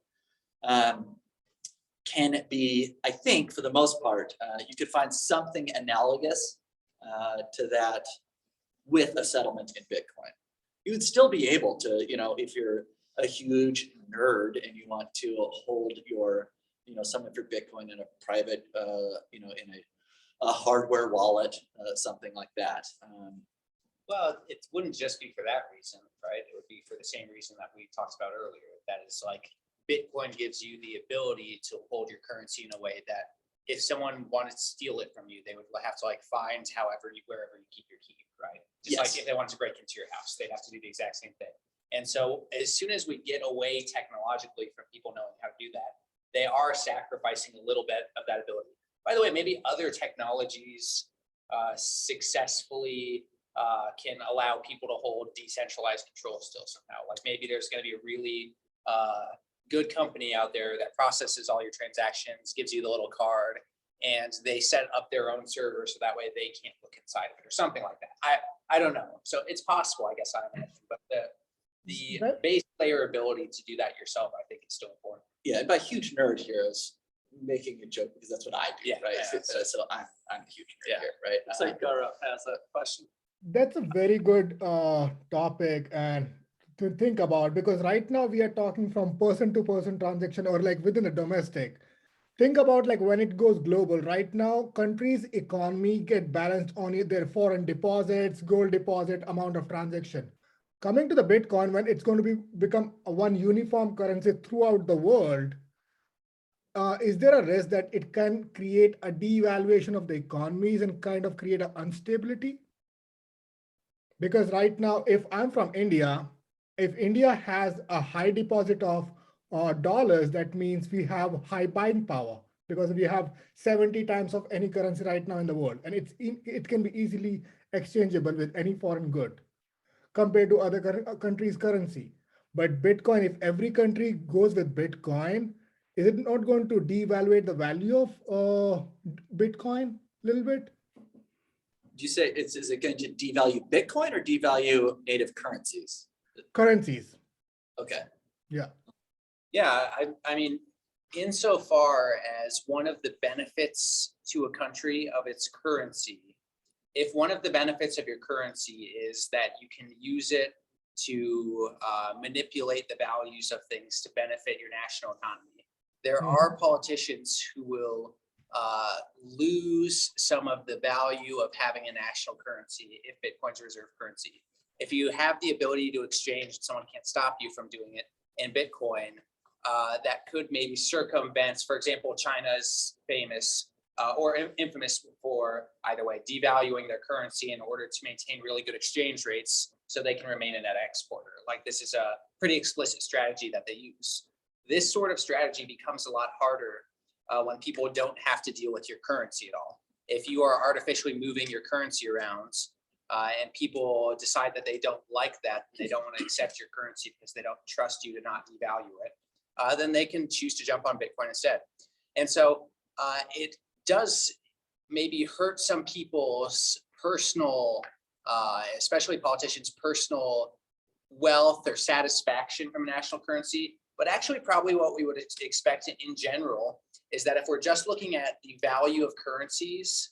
A: can be, I think for the most part, you could find something analogous to that with a settlement in Bitcoin. You would still be able to, if you're a huge nerd and you want to hold your, some of your Bitcoin in a private, in a hardware wallet, something like that.
B: Well, it wouldn't just be for that reason, right? It would be for the same reason that we talked about earlier. That is like Bitcoin gives you the ability to hold your currency in a way that if someone wanted to steal it from you, they would have to like find wherever you keep your key, right? Just
A: Yes.
B: like if they wanted to break into your house, they'd have to do the exact same thing. And so as soon as we get away technologically from people knowing how to do that, they are sacrificing a little bit of that ability. By the way, maybe other technologies successfully can allow people to hold decentralized control still somehow. Like maybe there's going to be a really good company out there that processes all your transactions, gives you the little card, and they set up their own server so that way they can't look inside of it or something like that. I don't know. So it's possible, I guess, I imagine, but the
E: Right.
B: base layer ability to do that yourself, I think, is still important.
A: Yeah, and by huge nerd here, I was making a joke because that's what I do,
B: Yeah,
A: right?
B: yeah,
A: So I'm a huge nerd
B: Yeah.
A: here, right?
D: Looks like Gaurav has a question.
E: That's a very good topic and to think about, because right now we are talking from person to person transaction or like within the domestic. Think about like when it goes global. Right now, countries' economy get balanced on their foreign deposits, gold deposit, amount of transaction. Coming to the Bitcoin, when it's going to become a one uniform currency throughout the world, is there a risk that it can create a devaluation of the economies and kind of create an instability? Because right now, if I'm from India, if India has a high deposit of dollars, that means we have high buying power because we have 70 times of any currency right now in the world. And it can be easily exchangeable with any foreign good compared to other countries' currency. But Bitcoin, if every country goes with Bitcoin, is it not going to devaluate the value of Bitcoin a little bit?
A: Do you say is it going to devalue Bitcoin or devalue native currencies?
E: Currencies.
A: Okay.
E: Yeah.
B: Yeah, I mean, insofar as one of the benefits to a country of its currency, if one of the benefits of your currency is that you can use it to manipulate the values of things to benefit your national economy, there are politicians who will lose some of the value of having a national currency if Bitcoin's a reserve currency. If you have the ability to exchange, someone can't stop you from doing it in Bitcoin, that could maybe circumvent, for example, China's famous or infamous for, either way, devaluing their currency in order to maintain really good exchange rates so they can remain a net exporter. Like, this is a pretty explicit strategy that they use. This sort of strategy becomes a lot harder when people don't have to deal with your currency at all. If you are artificially moving your currency around and people decide that they don't like that, they don't want to accept your currency because they don't trust you to not devalue it, then they can choose to jump on Bitcoin instead. And so it does maybe hurt some people's personal, especially politicians' personal wealth or satisfaction from a national currency. But actually, probably what we would expect in general is that if we're just looking at the value of currencies,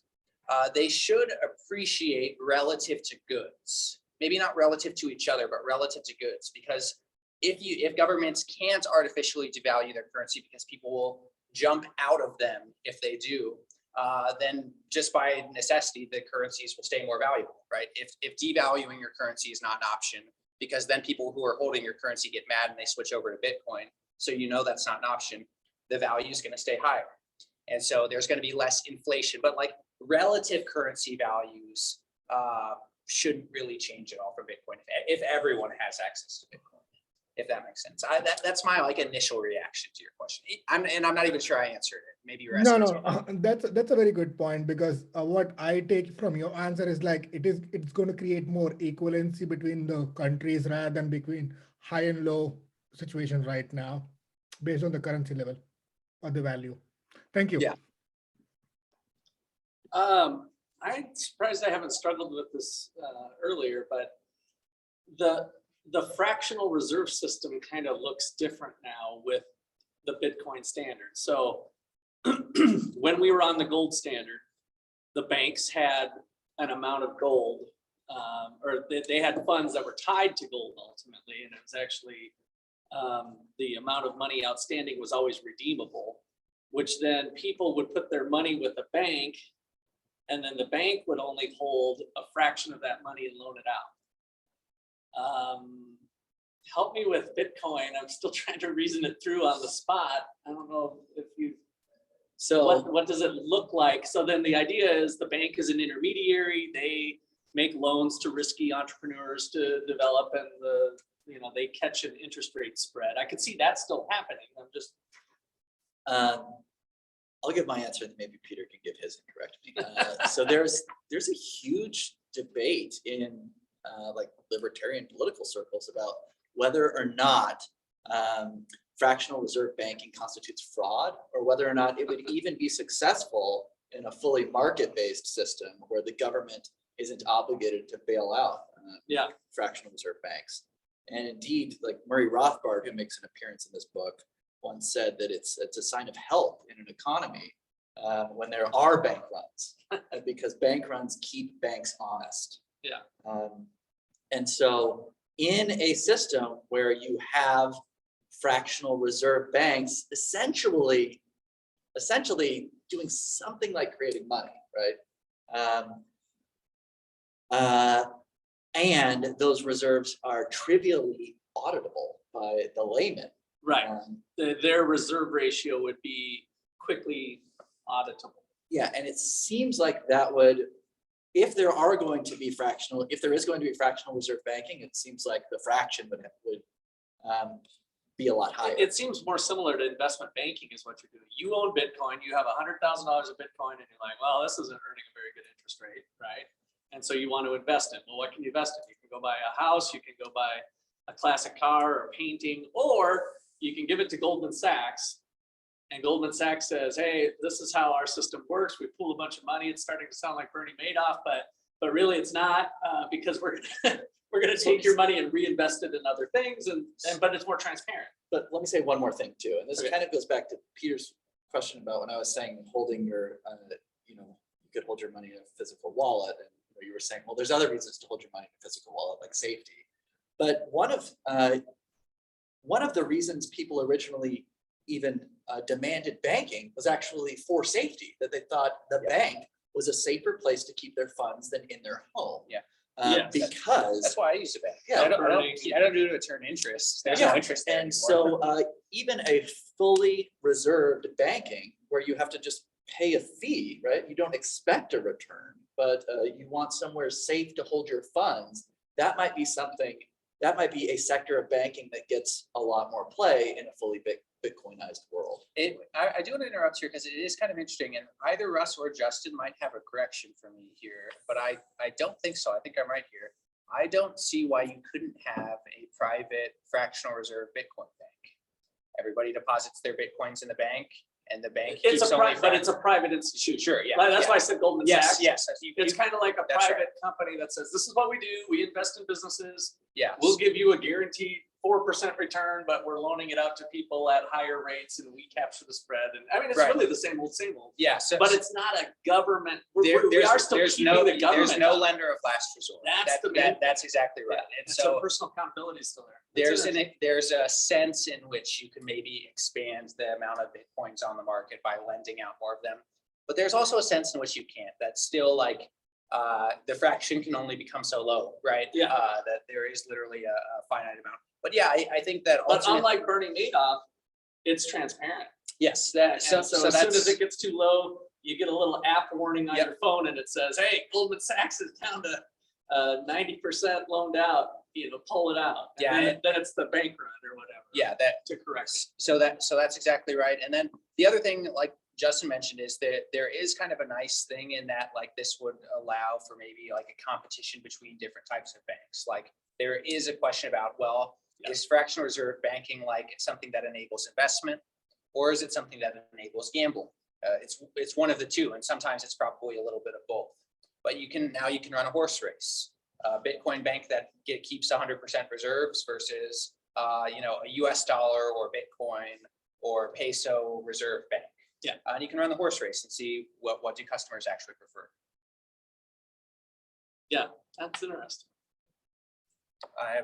B: they should appreciate relative to goods. Maybe not relative to each other, but relative to goods. Because if governments can't artificially devalue their currency because people will jump out of them if they do, then just by necessity, the currencies will stay more valuable, right? If devaluing your currency is not an option, because then people who are holding your currency get mad and they switch over to Bitcoin. So you know that's not an option. The value is going to stay higher. And so there's going to be less inflation, but like relative currency values shouldn't really change at all for Bitcoin if everyone has access to Bitcoin, if that makes sense. That's my like initial reaction to your question. I'm not even sure I answered it. Maybe you're asking.
E: No. That's a very good point, because what I take from your answer is like it's going to create more equivalency between the countries rather than between high and low situations right now, based on the currency level or the value. Thank you.
A: Yeah.
D: I'm surprised I haven't struggled with this earlier, but the fractional reserve system kind of looks different now with the Bitcoin standard. So when we were on the gold standard, the banks had an amount of gold, or they had funds that were tied to gold ultimately, and it was actually the amount of money outstanding was always redeemable, which then people would put their money with a bank, and then the bank would only hold a fraction of that money and loan it out. Help me with Bitcoin. I'm still trying to reason it through on the spot. I don't know if you. So what does it look like? So then the idea is the bank is an intermediary. They make loans to risky entrepreneurs to develop, and they catch an interest rate spread. I could see that still happening. I'm just.
A: I'll give my answer, and maybe Peter can give his and correct me. So there's a huge debate in like libertarian political circles about whether or not fractional reserve banking constitutes fraud, or whether or not it would even be successful in a fully market-based system where the government isn't obligated to bail out fractional reserve banks. And indeed, like Murray Rothbard, who makes an appearance in this book, once said that it's a sign of health in an economy when there are bank runs, because bank runs keep banks honest.
D: Yeah.
A: And so in a system where you have fractional reserve banks, essentially doing something like creating money, right? And those reserves are trivially auditable by the layman.
D: Right. Their reserve ratio would be quickly auditable.
A: Yeah, and it seems like that would, if there is going to be fractional reserve banking, it seems like the fraction would be a lot higher.
D: It seems more similar to investment banking is what you're doing. You own Bitcoin, you have $100,000 of Bitcoin, and you're like, well, this isn't earning a very good interest rate, right? And so you want to invest it. Well, what can you invest in? You can go buy a house, you can go buy a classic car or a painting, or you can give it to Goldman Sachs. And Goldman Sachs says, hey, this is how our system works. We pull a bunch of money. It's starting to sound like Bernie Madoff, but really it's not, because we're gonna take your money and reinvest it in other things, but it's more transparent.
A: But let me say one more thing too, and this
D: Okay.
A: kind of goes back to Peter's question about when I was saying holding your, you could hold your money in a physical wallet, and you were saying, well, there's other reasons to hold your money in a physical wallet, like safety. But one of the reasons people originally even demanded banking was actually for safety, that they thought the bank was a safer place to keep their funds than in their home.
B: Yeah.
D: Yes.
A: Because
B: That's why I use a bank.
A: Yeah,
B: I don't do it to earn interest. There's no
A: Yeah,
B: interest there
A: and
B: anymore.
A: so even a fully reserved banking where you have to just pay a fee, right? You don't expect a return, but you want somewhere safe to hold your funds. That might be something, that might be a sector of banking that gets a lot more play in a fully Bitcoinized world.
B: I do want to interrupt here because it is kind of interesting, and either Russ or Justin might have a correction for me here, but I don't think so. I think I'm right here. I don't see why you couldn't have a private fractional reserve Bitcoin bank. Everybody deposits their Bitcoins in the bank, and the bank
D: It's
B: keeps
D: a
B: only
D: but it's a private institution.
B: Sure, yeah.
D: Like, that's
B: yeah.
D: why I said Goldman
B: Yes,
D: Sachs.
B: yes.
D: It's kind of like a
B: That's
D: private company that says, this is what we do. We invest in businesses.
B: Yes.
D: We'll give you a guaranteed 4% return, but we're loaning it out to people at higher rates and we capture the spread. And I mean, it's
B: Right.
D: really the same old, same old.
B: Yeah. So,
D: But it's not a government.
B: there-
D: We are still
B: there's
D: keeping
B: no
D: the government.
B: there's no
D: up.
B: lender of last resort.
D: That's the main
B: that's exactly right.
D: Yeah,
B: And
D: so
B: so
D: personal accountability is still there.
B: there's a sense in which you can maybe expand the amount of Bitcoins on the market by lending out more of them. But there's also a sense in which you can't. That's still like the fraction can only become so low, right?
D: Yeah.
B: That there is literally a finite amount. But yeah, I think that
D: But
B: ultimately,
D: unlike Bernie Madoff, it's transparent.
B: yes, that
D: And
B: so
D: so as soon as
B: that's
D: it gets too low, you get a little app warning on
B: Yep.
D: your phone and it says, hey, Goldman Sachs is down to 90% loaned out, pull it out. And
B: Yeah,
D: then it's the bank run or whatever.
B: yeah, that
D: To correct it.
B: so that's exactly right. And then the other thing, like Justin mentioned, is that there is kind of a nice thing in that, like, this would allow for maybe like a competition between different types of banks. Like, there is a question about, well,
D: Yeah.
B: is fractional reserve banking like something that enables investment, or is it something that enables gambling? It's one of the two, and sometimes it's probably a little bit of both. But you can run a horse race. A Bitcoin bank that keeps 100% reserves versus a US dollar or Bitcoin or peso reserve bank.
D: Yeah.
B: And you can run the horse race and see what do customers actually prefer.
D: That's interesting.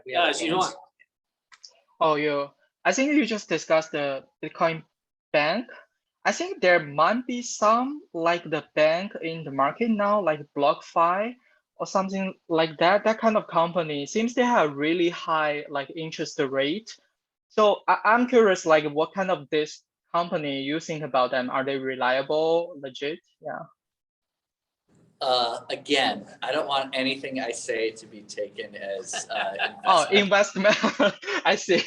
B: We have
D: Guys, you know
B: hands.
D: what?
G: I think you just discussed the Bitcoin bank. I think there might be some like the bank in the market now, like BlockFi or something like that. That kind of company seems they have really high like interest rate. So I'm curious, like what kind of this company you think about them? Are they reliable, legit? Yeah.
A: Again, I don't want anything I say to be taken as
G: Oh,
A: investment.
G: investment. I see.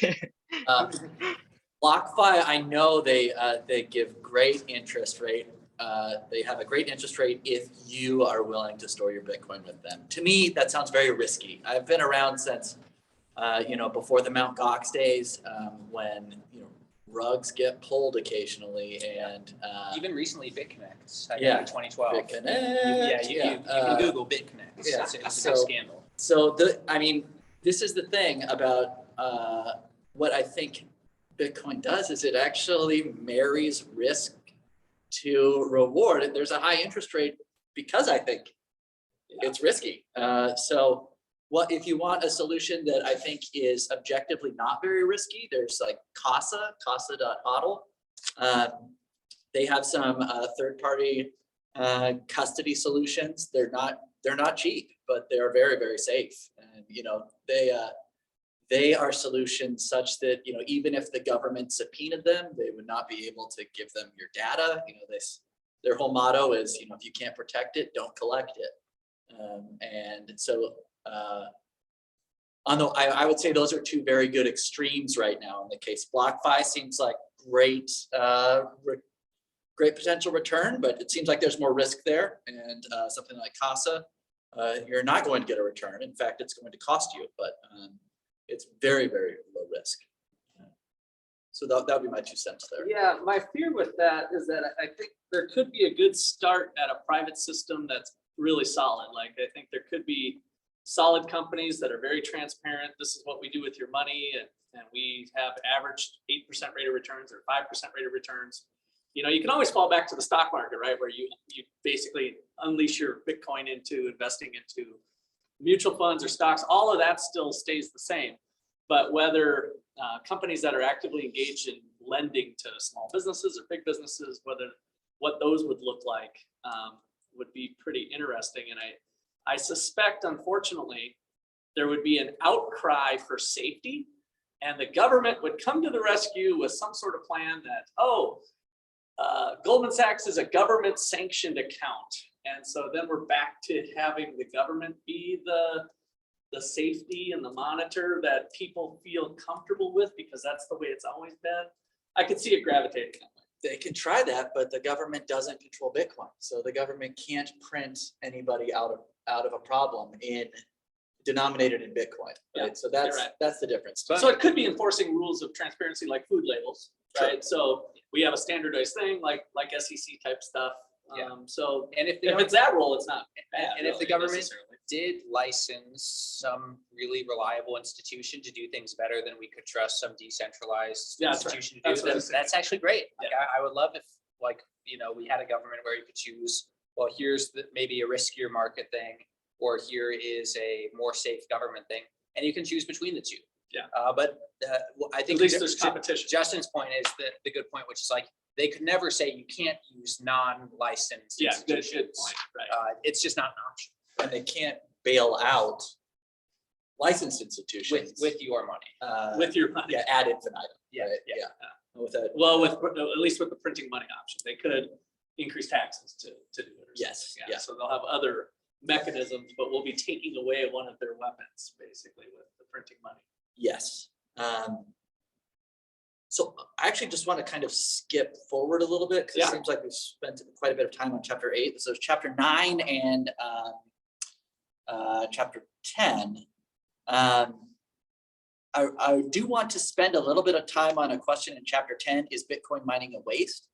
A: BlockFi, I know they give great interest rate. They have a great interest rate if you are willing to store your Bitcoin with them. To me, that sounds very risky. I've been around since, before the Mt. Gox days, when, rugs get pulled occasionally and.
B: Even recently, BitConnect.
A: Yeah.
B: In 2012.
A: BitConnect,
B: You can Google BitConnect.
A: yeah.
B: It's a big
A: So-
B: scandal.
A: So this is the thing about what I think Bitcoin does is it actually marries risk to reward. And there's a high interest rate because I think it's risky. So what if you want a solution that I think is objectively not very risky, there's like Casa.hodl. They have some third-party custody solutions. They're not cheap, but they're very, very safe. And you know, they are solutions such that, you know, even if the government subpoenaed them, they would not be able to give them your data. You know, their whole motto is, you know, if you can't protect it, don't collect it. And so I would say those are two very good extremes right now in the case. BlockFi seems like great potential return, but it seems like there's more risk there. And something like Casa, you're not going to get a return. In fact, it's going to cost you, but it's very, very low risk. So that would be my 2 cents there.
D: Yeah, my fear with that is that I think there could be a good start at a private system that's really solid. Like, I think there could be solid companies that are very transparent. This is what we do with your money. And we have averaged 8% rate of returns or 5% rate of returns. You know, you can always fall back to the stock market, right? Where you basically unleash your Bitcoin into investing into mutual funds or stocks. All of that still stays the same. But whether companies that are actively engaged in lending to small businesses or big businesses, what those would look like would be pretty interesting. And I suspect, unfortunately, there would be an outcry for safety, and the government would come to the rescue with some sort of plan that, Goldman Sachs is a government sanctioned account. And so then we're back to having the government be the safety and the monitor that people feel comfortable with, because that's the way it's always been. I could see it gravitating that way.
A: They can try that, but the government doesn't control Bitcoin. So the government can't print anybody out of a problem denominated in Bitcoin. Right?
D: Yeah,
A: So
D: you're right.
A: that's the difference.
D: So it could be enforcing rules of transparency like food labels, right? So we have a standardized thing like SEC type stuff.
B: Yeah.
D: So
B: And if
D: if it's that role, it's not bad.
B: And if the
D: really,
B: government
D: necessarily.
B: did license some really reliable institution to do things better than we could trust some decentralized
D: Yeah, that's right.
B: institution to
D: That's
B: do,
D: what I
B: then
D: was thinking.
B: that's actually great. Like, I would love if, like, you know, we had a government where you could choose, well, here's maybe a riskier market thing, or here is a more safe government thing, and you can choose between the two.
D: Yeah.
B: But I think
D: At least there's competition.
B: Justin's point is the good point, which is like, they could never say you can't use non-licensed
D: Yeah, good
B: institutions.
D: point, right.
B: It's just not an option
A: And they can't bail out licensed institutions
B: with your money.
D: With your money.
A: yeah, ad infinitum.
B: Yeah,
A: right?
B: yeah.
A: With that.
D: Well, at least with the printing money option, they could increase taxes to do it. Or
A: Yes,
D: something.
A: yeah.
D: So they'll have other mechanisms, but we'll be taking away one of their weapons, basically, with the printing money.
A: Yes. So I actually just want to kind of skip forward a little bit because
D: Yeah.
A: it seems like we've spent quite a bit of time on chapter 8. So chapter 9 and chapter 10. I do want to spend a little bit of time on a question in chapter 10, is Bitcoin mining a waste?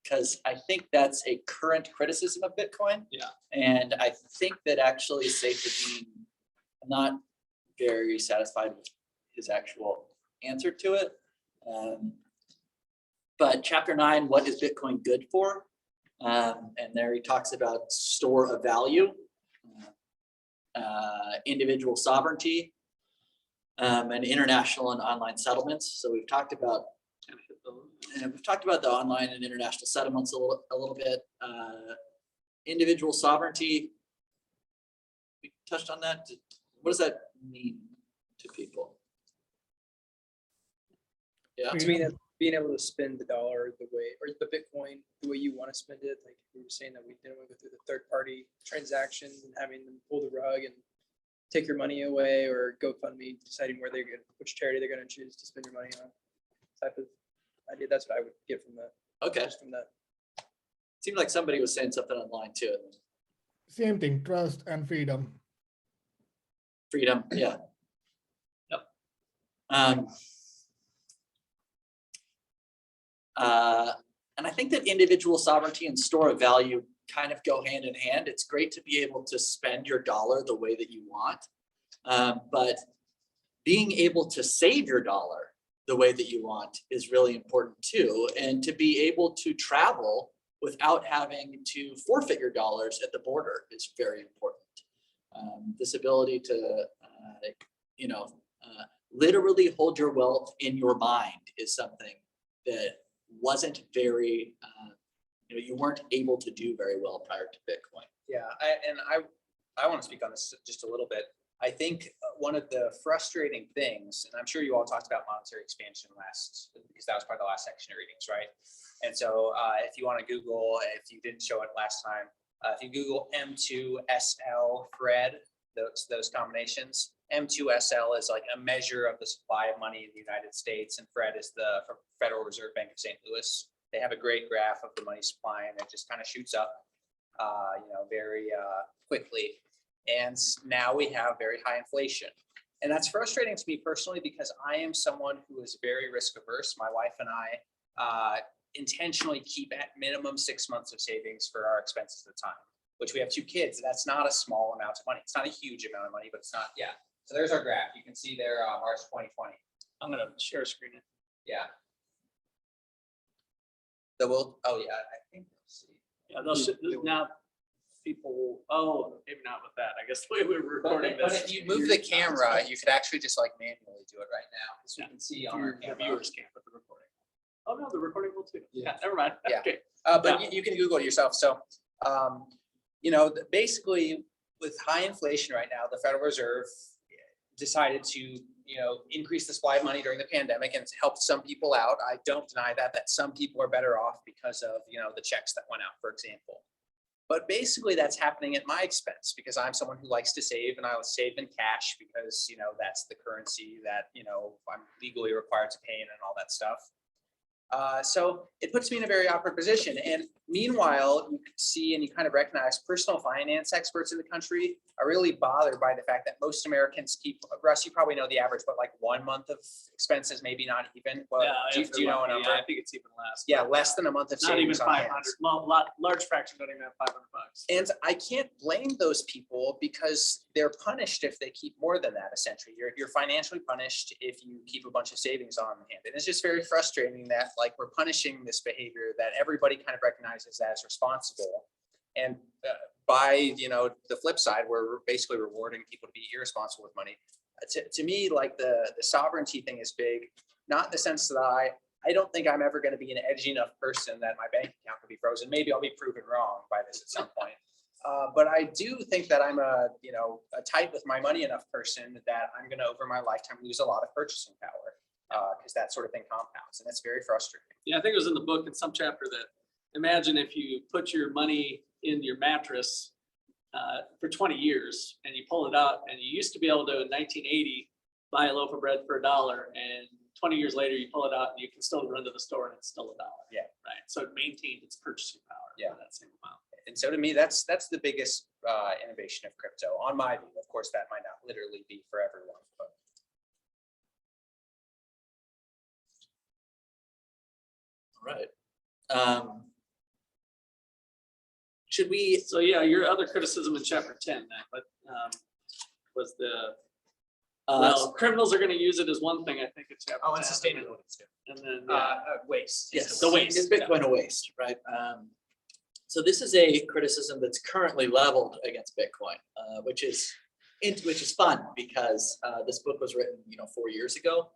A: Because I think that's a current criticism of Bitcoin.
D: Yeah.
A: And I think that actually Saifedean, I'm not very satisfied with his actual answer to it. But chapter 9, what is Bitcoin good for? And there he talks about store of value, individual sovereignty, and international and online settlements. So we've talked about the online and international settlements a little bit. Individual sovereignty, we touched on that. What does that mean to people? Yeah.
C: To me, that being able to spend the dollar the way, or the Bitcoin, the way you want to spend it, like we were saying that we didn't want to go through the third-party transactions and having them pull the rug and take your money away, or GoFundMe deciding where they're going, which charity they're going to choose to spend your money on. Type of idea. That's what I would get from that.
A: Okay.
C: Just from that.
A: Seemed like somebody was saying something online too.
E: Same thing, trust and freedom.
A: Freedom, yeah.
D: Yep.
A: And I think that individual sovereignty and store of value kind of go hand in hand. It's great to be able to spend your dollar the way that you want, but being able to save your dollar the way that you want is really important too. And to be able to travel without having to forfeit your dollars at the border is very important. This ability to, literally hold your wealth in your mind is something that wasn't very, you weren't able to do very well prior to Bitcoin.
B: Yeah, I want to speak on this just a little bit. I think one of the frustrating things, and I'm sure you all talked about monetary expansion because that was part of the last section of readings, right? And so if you want to Google, if you didn't show it last time, if you Google M2SL FRED, those combinations, M2SL is like a measure of the supply of money in the United States, and FRED is the Federal Reserve Bank of St. Louis. They have a great graph of the money supply, and it just kind of shoots up, very quickly. And now we have very high inflation. And that's frustrating to me personally because I am someone who is very risk averse. My wife and I intentionally keep at minimum 6 months of savings for our expenses at a time, which we have 2 kids. That's not a small amount of money. It's not a huge amount of money, but it's not, yeah. So there's our graph. You can see there, March 2020.
D: I'm gonna share screen it.
B: Yeah. Oh yeah, I think, let's see.
D: Yeah, now people, maybe not with that. I guess the way we were recording
B: But
D: this.
B: if you move the camera, you could actually just like manually do it right now. As you can see on our
D: The
B: camera.
D: viewers can't, but the recording. Oh, no, the recording will too.
B: Yeah.
D: Yeah, never mind.
B: Yeah.
D: Okay.
B: But you can Google it yourself. So, basically with high inflation right now, the Federal Reserve decided to, increase the supply of money during the pandemic, and it's helped some people out. I don't deny that some people are better off because of, the checks that went out, for example. But basically that's happening at my expense because I'm someone who likes to save, and I will save in cash because, that's the currency that, I'm legally required to pay in and all that stuff. So it puts me in a very awkward position. And meanwhile, you can see and you kind of recognize personal finance experts in the country are really bothered by the fact that most Americans keep, Russ, you probably know the average, but like 1 month of expenses, maybe not even. Well,
D: Yeah,
B: do you know a number?
D: I think it's even less.
B: Yeah, less than a month of
D: Not even
B: savings on
D: 500.
B: hand.
D: Well, large fraction don't even have $500.
B: And I can't blame those people because they're punished if they keep more than that, essentially. You're financially punished if you keep a bunch of savings on hand. And it's just very frustrating that like we're punishing this behavior that everybody kind of recognizes as responsible. And by, the flip side, we're basically rewarding people to be irresponsible with money. To me, like the sovereignty thing is big, not in the sense that I don't think I'm ever going to be an edgy enough person that my bank account could be frozen. Maybe I'll be proven wrong by this at some point. But I do think that I'm a tight with my money enough person that I'm going to, over my lifetime, lose a lot of purchasing power because that sort of thing compounds, and it's very frustrating.
D: Yeah, I think it was in the book in some chapter that imagine if you put your money in your mattress for 20 years and you pull it out, and you used to be able to in 1980 buy a loaf of bread for $1, and 20 years later you pull it out and you can still run to the store and it's still $1.
B: Yeah.
D: Right. So it maintained its purchasing power.
B: Yeah.
D: For that same amount.
B: And so to me, that's the biggest innovation of crypto on my view. Of course, that might not literally be for everyone, but.
A: All right. Should we?
D: So yeah, your other criticism in chapter 10 then, but was well, criminals are going to use it as one thing, I think, in chapter 10.
B: And sustainability too.
D: And then
B: Waste.
A: Yes,
D: the waste,
A: Is Bitcoin a waste, right? So this is a criticism that's currently leveled against Bitcoin, which is fun because this book was written, 4 years ago.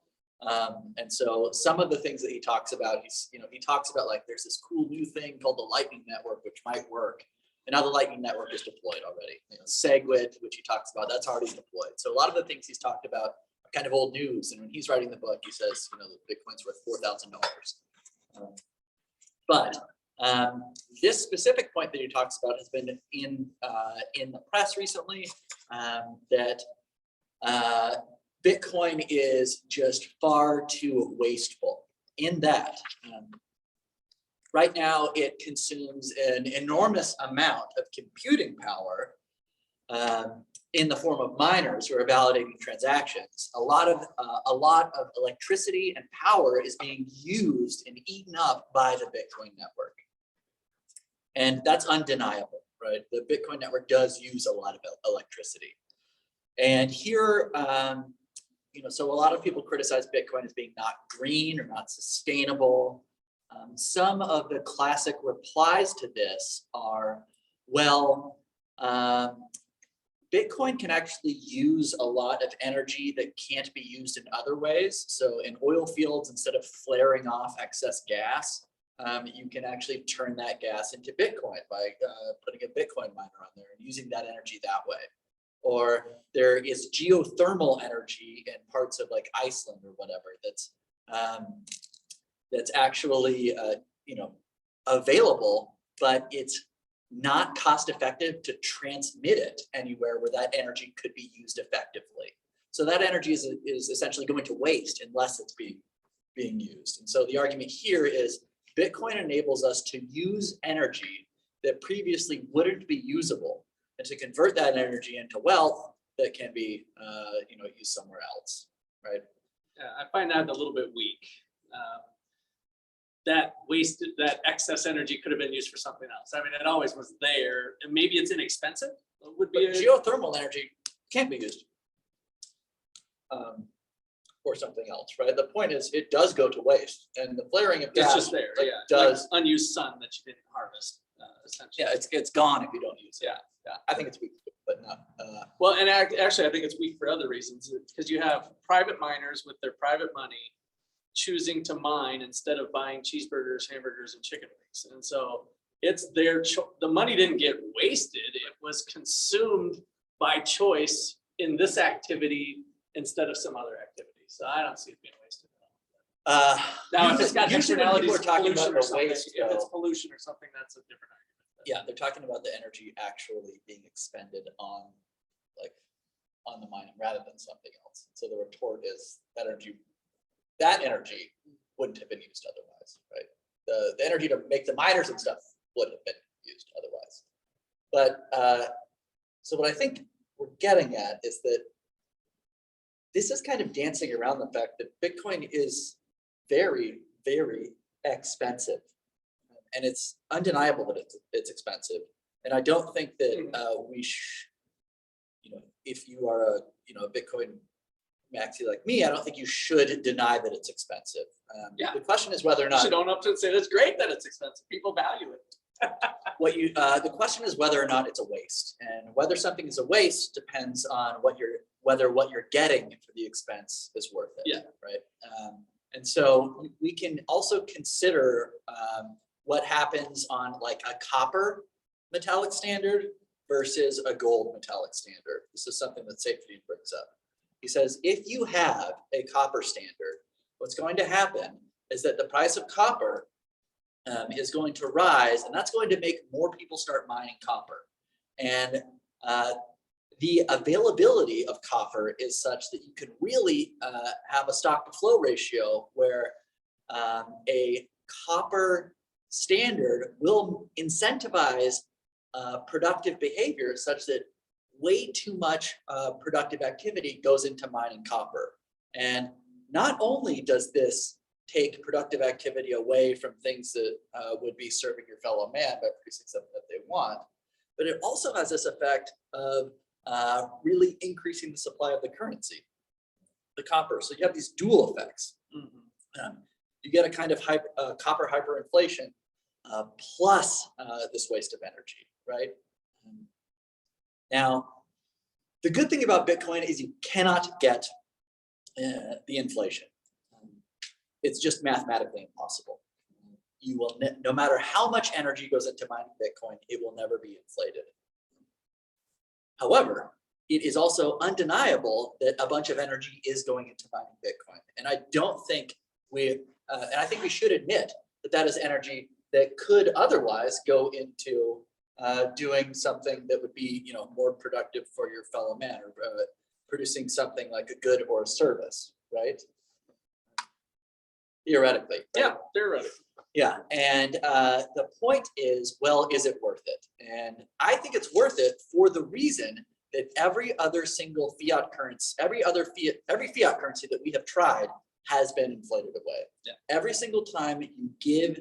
A: And so some of the things that he talks about, he talks about like there's this cool new thing called the Lightning Network, which might work. And now the Lightning Network is deployed already. SegWit, which he talks about, that's already deployed. So a lot of the things he's talked about are kind of old news. And when he's writing the book, he says, Bitcoin's worth $4,000. But this specific point that he talks about has been in the press recently, that Bitcoin is just far too wasteful in that right now it consumes an enormous amount of computing power in the form of miners who are validating transactions. A lot of electricity and power is being used and eaten up by the Bitcoin network. And that's undeniable, right? The Bitcoin network does use a lot of electricity. And here, so a lot of people criticize Bitcoin as being not green or not sustainable. Some of the classic replies to this are, well, Bitcoin can actually use a lot of energy that can't be used in other ways. So in oil fields, instead of flaring off excess gas, you can actually turn that gas into Bitcoin by putting a Bitcoin miner on there and using that energy that way. Or there is geothermal energy in parts of like Iceland or whatever that's actually available, but it's not cost effective to transmit it anywhere where that energy could be used effectively. So that energy is essentially going to waste unless it's being used. And so the argument here is Bitcoin enables us to use energy that previously wouldn't be usable, and to convert that energy into wealth that can be used somewhere else, right?
D: Yeah, I find that a little bit weak. That excess energy could have been used for something else. I mean, it always was there, and maybe it's inexpensive. Would be
A: But geothermal energy can't be used for something else, right? The point is, it does go to waste, and the flaring of gas
D: it's just there.
A: like,
D: Yeah,
A: does.
D: like unused sun that you didn't harvest. Essentially.
A: Yeah, it's gone if you don't use it.
D: Yeah.
A: I think it's weak, but not.
D: Well, and actually, I think it's weak for other reasons, because you have private miners with their private money choosing to mine instead of buying cheeseburgers, hamburgers, and chicken wings. And so it's their the money didn't get wasted. It was consumed by choice in this activity instead of some other activity. So I don't see it being wasted. Now, if it's got
A: usually when people
D: externalities,
A: are talking
D: pollution
A: about
D: or
A: the
D: something,
A: waste,
D: if it's
A: though,
D: pollution or something, that's a different argument.
A: yeah, they're talking about the energy actually being expended on the mining rather than something else. So the retort is that energy wouldn't have been used otherwise, right? The energy to make the miners and stuff would have been used otherwise. But so what I think we're getting at is that this is kind of dancing around the fact that Bitcoin is very, very expensive. And it's undeniable that it's expensive. And I don't think that if you are a Bitcoin maxi like me, I don't think you should deny that it's expensive.
D: Yeah.
A: The question is whether or
D: You
A: not
D: should own up to it and say, that's great that it's expensive. People value it.
A: the question is whether or not it's a waste, and whether something is a waste depends on whether what you're getting for the expense is worth it.
D: Yeah.
A: Right. And so we can also consider what happens on like a copper metallic standard versus a gold metallic standard. This is something that Saifedean brings up. He says, if you have a copper standard, what's going to happen is that the price of copper is going to rise, and that's going to make more people start mining copper. And the availability of copper is such that you can really have a stock to flow ratio where a copper standard will incentivize productive behavior such that way too much productive activity goes into mining copper. And not only does this take productive activity away from things that would be serving your fellow man by producing something that they want, but it also has this effect of really increasing the supply of the currency, the copper. So you have these dual effects.
D: Mm-hmm.
A: You get a kind of copper hyperinflation plus this waste of energy, right? Now, the good thing about Bitcoin is you cannot get the inflation. It's just mathematically impossible. You will, no matter how much energy goes into mining Bitcoin, it will never be inflated. However, it is also undeniable that a bunch of energy is going into mining Bitcoin. And I don't think and I think we should admit that that is energy that could otherwise go into doing something that would be, more productive for your fellow man, or producing something like a good or a service, right? Theoretically. Right?
D: Yeah, theoretically.
A: Yeah, and the point is, well, is it worth it? And I think it's worth it for the reason that every other single fiat currency, every fiat currency that we have tried has been inflated away.
D: Yeah.
A: Every single time you give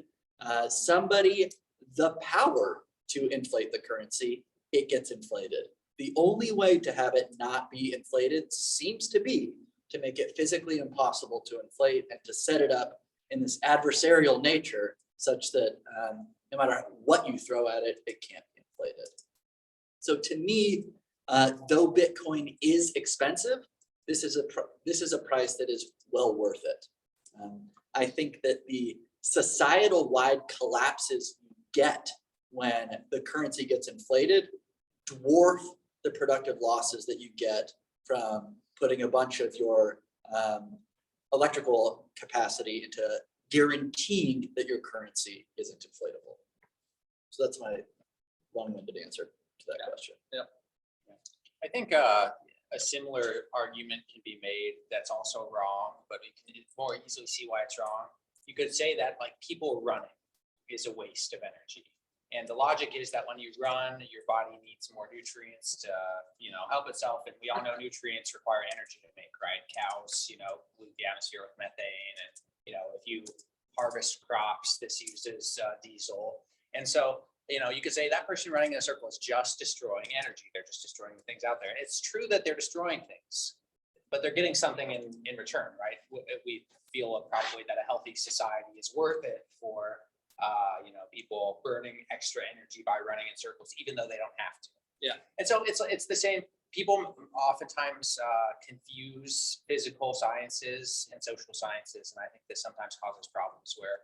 A: somebody the power to inflate the currency, it gets inflated. The only way to have it not be inflated seems to be to make it physically impossible to inflate and to set it up in this adversarial nature such that no matter what you throw at it, it can't be inflated. So to me, though Bitcoin is expensive, this is a price that is well worth it. I think that the societal-wide collapses you get when the currency gets inflated dwarf the productive losses that you get from putting a bunch of your electrical capacity into guaranteeing that your currency isn't inflatable. So that's my long-winded answer to that question.
B: I think a similar argument can be made that's also wrong, but we can more easily see why it's wrong. You could say that like people running is a waste of energy. And the logic is that when you run, your body needs more nutrients to, help itself. And we all know nutrients require energy to make, right? Cows, pollute the atmosphere with methane. And, if you harvest crops, this uses diesel. And so, you could say that person running in a circle is just destroying energy. They're just destroying the things out there. And it's true that they're destroying things, but they're getting something in return, right? We feel probably that a healthy society is worth it for people burning extra energy by running in circles, even though they don't have to.
D: Yeah.
B: And so it's the same. People oftentimes confuse physical sciences and social sciences, and I think this sometimes causes problems where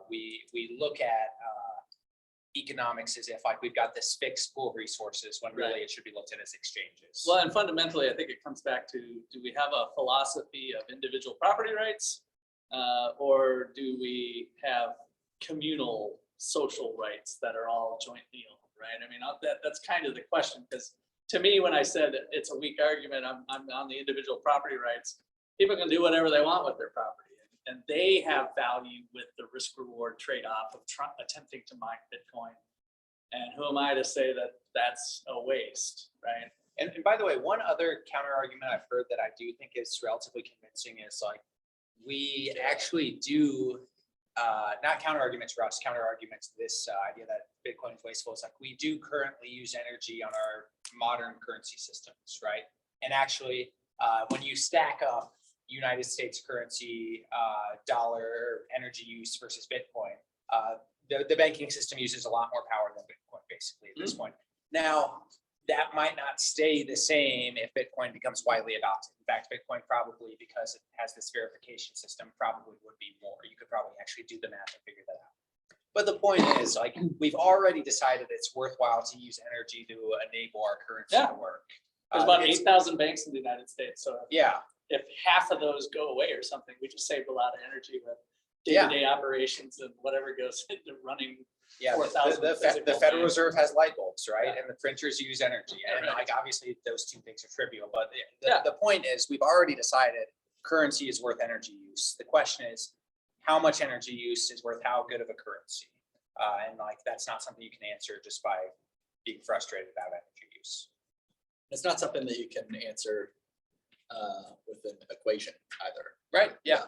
B: we look at economics as if like we've got this fixed pool of resources when really it should be looked at as exchanges.
D: Well, and fundamentally, I think it comes back to, do we have a philosophy of individual property rights? Or do we have communal social rights that are all jointly owned, right? I mean, that's kind of the question, because to me, when I said it's a weak argument, I'm on the individual property rights. People can do whatever they want with their property, and they have value with the risk reward trade-off of attempting to mine Bitcoin. And who am I to say that that's a waste, right?
B: And by the way, one other counter argument I've heard that I do think is relatively convincing is like, we actually do, not counter arguments for us, counter arguments to this idea that Bitcoin is wasteful. It's like, we do currently use energy on our modern currency systems, right? And actually, when you stack up United States currency, dollar energy use versus Bitcoin, the banking system uses a lot more power than Bitcoin basically at this point. Now, that might not stay the same if Bitcoin becomes widely adopted. In fact, Bitcoin probably, because it has this verification system, probably would be more. You could probably actually do the math and figure that out. But the point is, like, we've already decided it's worthwhile to use energy to enable our currency to work.
D: There's about 8,000 banks in the United States. So
B: Yeah.
D: if half of those go away or something, we just saved a lot of energy with day-to-day operations and whatever goes into running.
B: Yeah,
D: 4,000
B: the
D: physical
B: Federal
D: banks.
B: Reserve has light bulbs, right?
D: Yeah.
B: And the printers use energy. And
D: Right.
B: like, obviously, those two things are trivial, but
D: Yeah.
B: the point is, we've already decided currency is worth energy use. The question is, how much energy use is worth how good of a currency? And like, that's not something you can answer just by being frustrated about energy use.
A: It's not something that you can answer with an equation either.
B: Right? Yeah.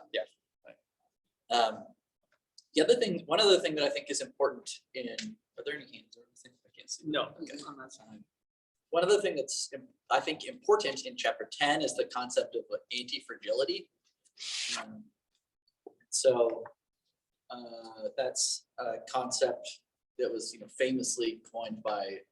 A: One other thing that I think is important are there any hands or anything? I can't see.
D: No.
A: Okay.
D: On that side.
A: One other thing that's, I think, important in chapter 10 is the concept of anti-fragility. So that's a concept that was, famously coined by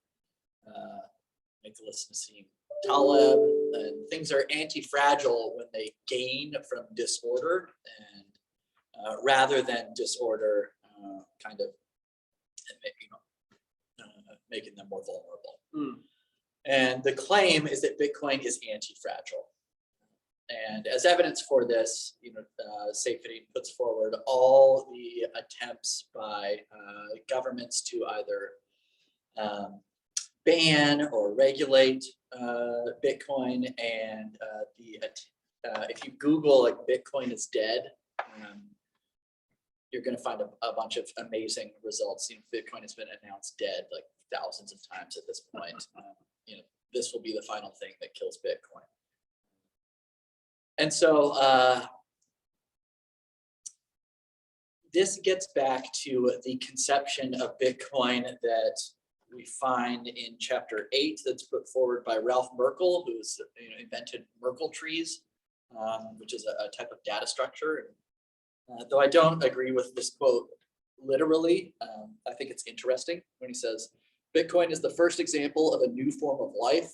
A: Nicholas Nassim Taleb. And things are anti-fragile when they gain from disorder, and rather than disorder, kind of, making them more vulnerable. And the claim is that Bitcoin is anti-fragile. And as evidence for this, Saifedean puts forward all the attempts by governments to either ban or regulate Bitcoin. And if you Google like Bitcoin is dead, you're going to find a bunch of amazing results. Bitcoin has been announced dead like thousands of times at this point. This will be the final thing that kills Bitcoin. And so this gets back to the conception of Bitcoin that we find in chapter 8 that's put forward by Ralph Merkle, who's invented Merkle trees. which is a type of data structure. Though I don't agree with this quote literally, I think it's interesting when he says, Bitcoin is the first example of a new form of life.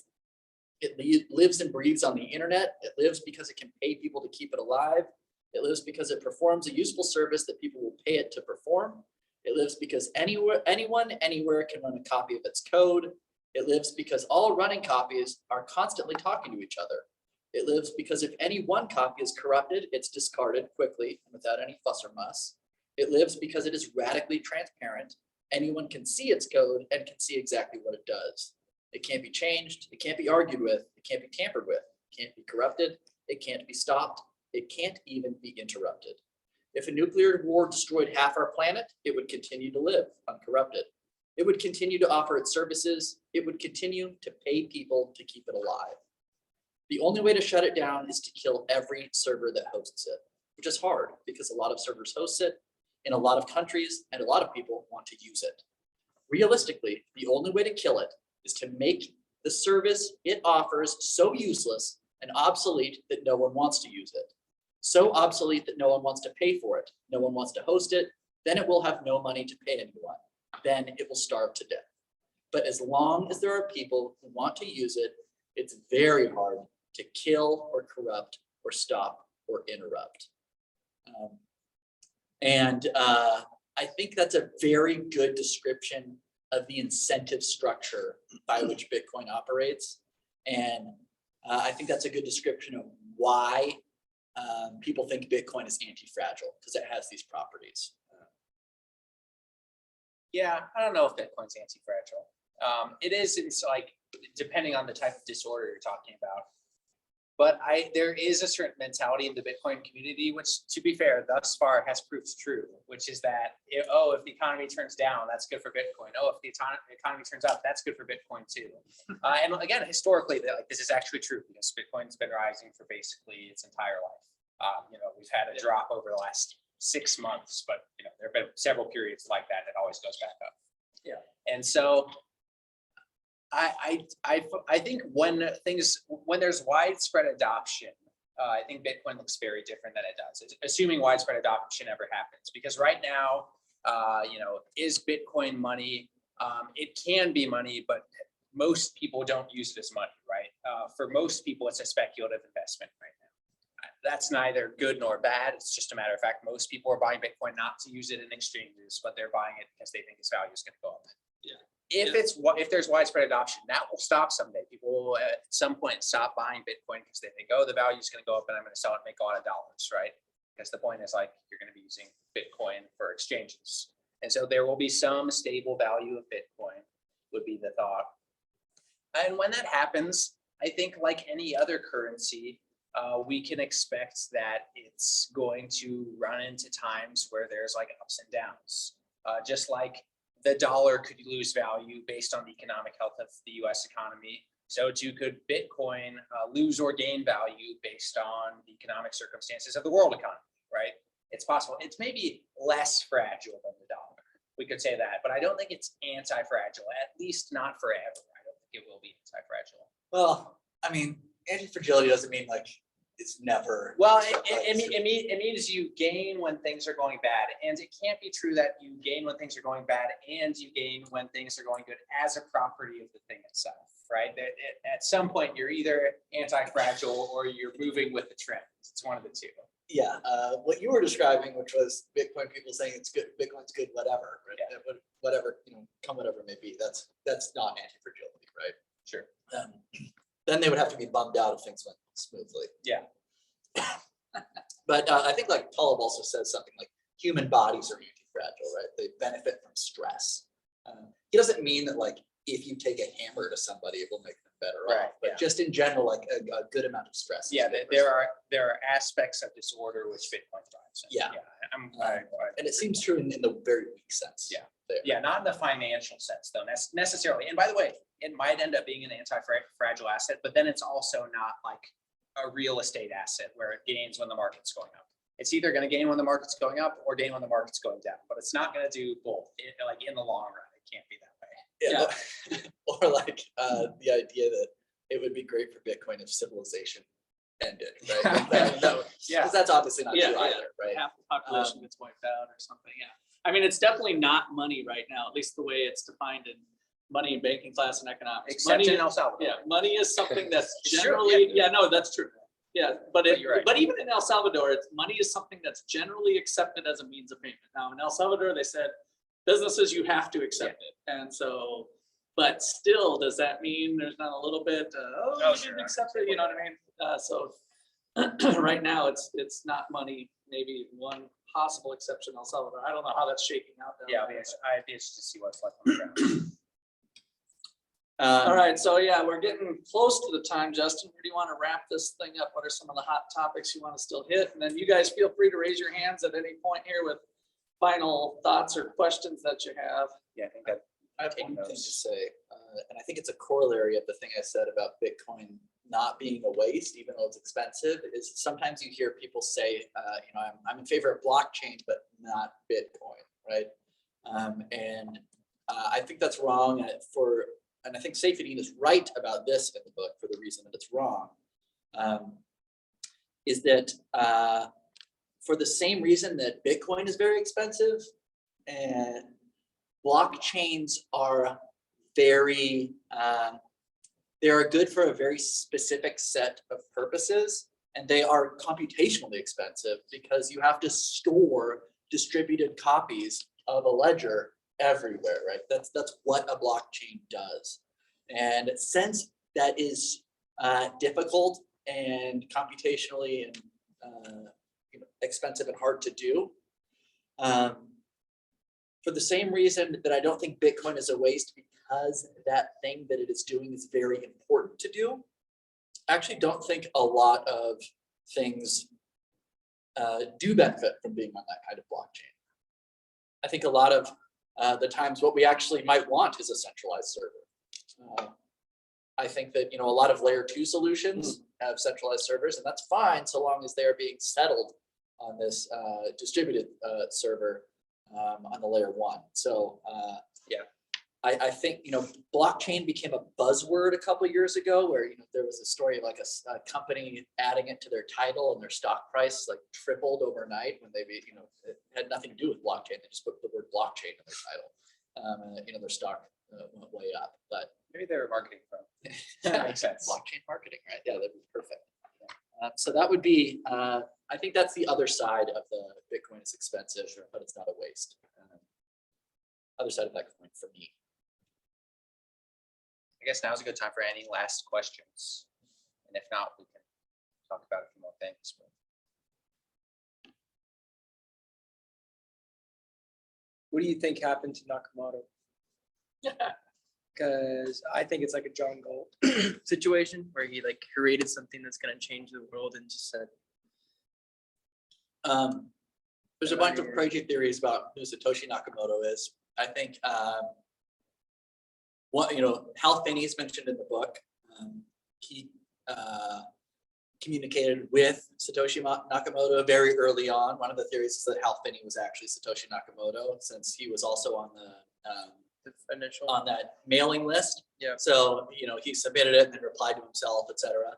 A: It lives and breathes on the internet. It lives because it can pay people to keep it alive. It lives because it performs a useful service that people will pay it to perform. It lives because anyone, anywhere can run a copy of its code. It lives because all running copies are constantly talking to each other. It lives because if any one copy is corrupted, it's discarded quickly and without any fuss or muss. It lives because it is radically transparent. Anyone can see its code and can see exactly what it does. It can't be changed. It can't be argued with. It can't be tampered with. It can't be corrupted. It can't be stopped. It can't even be interrupted. If a nuclear war destroyed half our planet, it would continue to live uncorrupted. It would continue to offer its services. It would continue to pay people to keep it alive. The only way to shut it down is to kill every server that hosts it, which is hard because a lot of servers host it in a lot of countries and a lot of people want to use it. Realistically, the only way to kill it is to make the service it offers so useless and obsolete that no one wants to use it. So obsolete that no one wants to pay for it. No one wants to host it. Then it will have no money to pay anyone. Then it will starve to death. But as long as there are people who want to use it, it's very hard to kill or corrupt or stop or interrupt. I think that's a very good description of the incentive structure by which Bitcoin operates. And I think that's a good description of why people think Bitcoin is anti-fragile, because it has these properties.
B: Yeah, I don't know if Bitcoin's anti-fragile. It is, it's like, depending on the type of disorder you're talking about. But there is a certain mentality in the Bitcoin community, which, to be fair, thus far has proved true, which is that, if the economy turns down, that's good for Bitcoin. Oh, if the economy turns up, that's good for Bitcoin too. And again, historically, this is actually true because Bitcoin's been rising for basically its entire life. We've had a drop over the last 6 months, but there have been several periods like that. It always goes back up.
A: Yeah.
B: And so I think when there's widespread adoption, I think Bitcoin looks very different than it does, assuming widespread adoption ever happens. Because right now, is Bitcoin money? It can be money, but most people don't use it as money, right? For most people, it's a speculative investment right now. That's neither good nor bad. It's just a matter of fact. Most people are buying Bitcoin not to use it in exchanges, but they're buying it because they think its value is going to go up.
D: Yeah.
B: If there's widespread adoption, that will stop someday. People will at some point stop buying Bitcoin because they think, oh, the value is going to go up and I'm going to sell it and make a lot of dollars, right? Because the point is, like, you're going to be using Bitcoin for exchanges. And so there will be some stable value of Bitcoin, would be the thought. And when that happens, I think like any other currency, we can expect that it's going to run into times where there's like ups and downs, just like the dollar could lose value based on the economic health of the US economy. So too could Bitcoin lose or gain value based on the economic circumstances of the world economy, right? It's possible. It's maybe less fragile than the dollar. We could say that, but I don't think it's anti-fragile, at least not forever. I don't think it will be anti-fragile.
A: Well, I mean, anti-fragility doesn't mean like it's never.
B: Well, it means you gain when things are going bad, and it can't be true that you gain when things are going bad and you gain when things are going good as a property of the thing itself, right? At some point, you're either anti-fragile or you're moving with the trend. It's one of the two.
A: Yeah, what you were describing, which was Bitcoin people saying it's good, Bitcoin's good, whatever, right?
B: Yeah.
A: Whatever, come whatever it may be. That's not anti-fragility, right?
B: Sure.
A: Then they would have to be bummed out if things went smoothly.
B: Yeah.
A: But I think like Taleb also says something like human bodies are anti-fragile, right? They benefit from stress. He doesn't mean that like if you take a hammer to somebody, it will make them better
B: Right,
A: off. But
B: yeah.
A: just in general, like a good amount of stress. is
B: Yeah,
A: good for
B: there
A: someone.
B: are aspects of disorder which Bitcoin thrives in.
A: Yeah. And it seems true in the very weak sense.
B: Yeah.
A: There.
B: Yeah, not in the financial sense though, necessarily. And by the way, it might end up being an anti-fragile asset, but then it's also not like a real estate asset where it gains when the market's going up. It's either going to gain when the market's going up or gain when the market's going down, but it's not going to do both. Like in the long run, it can't be that way.
A: Yeah. Or like the idea that it would be great for Bitcoin if civilization ended, right? Because that's obviously not true
D: Yeah, yeah.
A: either, right?
D: Half the population gets wiped out or something, yeah. I mean, it's definitely not money right now, at least the way it's defined in money and banking class and economics.
B: Except
D: Money
B: in
D: is-
B: El Salvador.
D: Yeah, money is something that's
B: Sure,
D: generally, yeah, no, that's true. Yeah, but
B: you're right.
D: but even in El Salvador, money is something that's generally accepted as a means of payment. Now, in El Salvador, they said, businesses, you have to accept it. And so, but still, does that mean there's not a little bit,
B: Oh,
D: you
B: sure,
D: didn't accept it, you know what I mean? So right now, it's not money, maybe one possible exception, El Salvador. I don't know how that's shaking out. down
B: Yeah,
D: there.
B: I'd be interested to see what's left on the ground.
D: All right, so yeah, we're getting close to the time, Justin. Where do you want to wrap this thing up? What are some of the hot topics you want to still hit? And then you guys feel free to raise your hands at any point here with final thoughts or questions that you have.
B: Yeah, I think that.
A: I have
B: Take
A: one thing to
B: notes.
A: say, and I think it's a corollary of the thing I said about Bitcoin not being a waste, even though it's expensive, is sometimes you hear people say, I'm in favor of blockchain, but not Bitcoin, right? And I think that's wrong and I think Saifedean is right about this in the book for the reason that it's wrong, is that for the same reason that Bitcoin is very expensive, and blockchains are very, they are good for a very specific set of purposes, and they are computationally expensive because you have to store distributed copies of a ledger everywhere, right? That's what a blockchain does. And since that is difficult and computationally and expensive and hard to do, for the same reason that I don't think Bitcoin is a waste because that thing that it is doing is very important to do, I actually don't think a lot of things do benefit from being on that kind of blockchain. I think a lot of the times what we actually might want is a centralized server. I think that a lot of layer 2 solutions have centralized servers, and that's fine so long as they're being settled on this distributed server on the layer 1. So yeah, I think blockchain became a buzzword a couple of years ago, where there was a story of like a company adding it to their title, and their stock price like tripled overnight when they it had nothing to do with blockchain. They just put the word blockchain in their title, and their stock went way up. But
B: Maybe they're a marketing firm. That makes sense.
A: blockchain marketing, right? Yeah, that'd be perfect. So that would be, I think that's the other side of the Bitcoin is expensive, but it's not a waste. Other side of that coin for me.
B: I guess now's a good time for any last questions. And if not, we can talk about a few more things.
H: What do you think happened to Nakamoto? Because I think it's like a John Galt.
C: Situation where he like created something that's gonna change the world and just said,
A: There's a bunch of crazy theories about who Satoshi Nakamoto is. I think Hal Finney is mentioned in the book. He communicated with Satoshi Nakamoto very early on. One of the theories is that Hal Finney was actually Satoshi Nakamoto, since he was also on
C: the initial.
A: on that mailing list.
C: Yeah.
A: So he submitted it and then replied to himself, etc.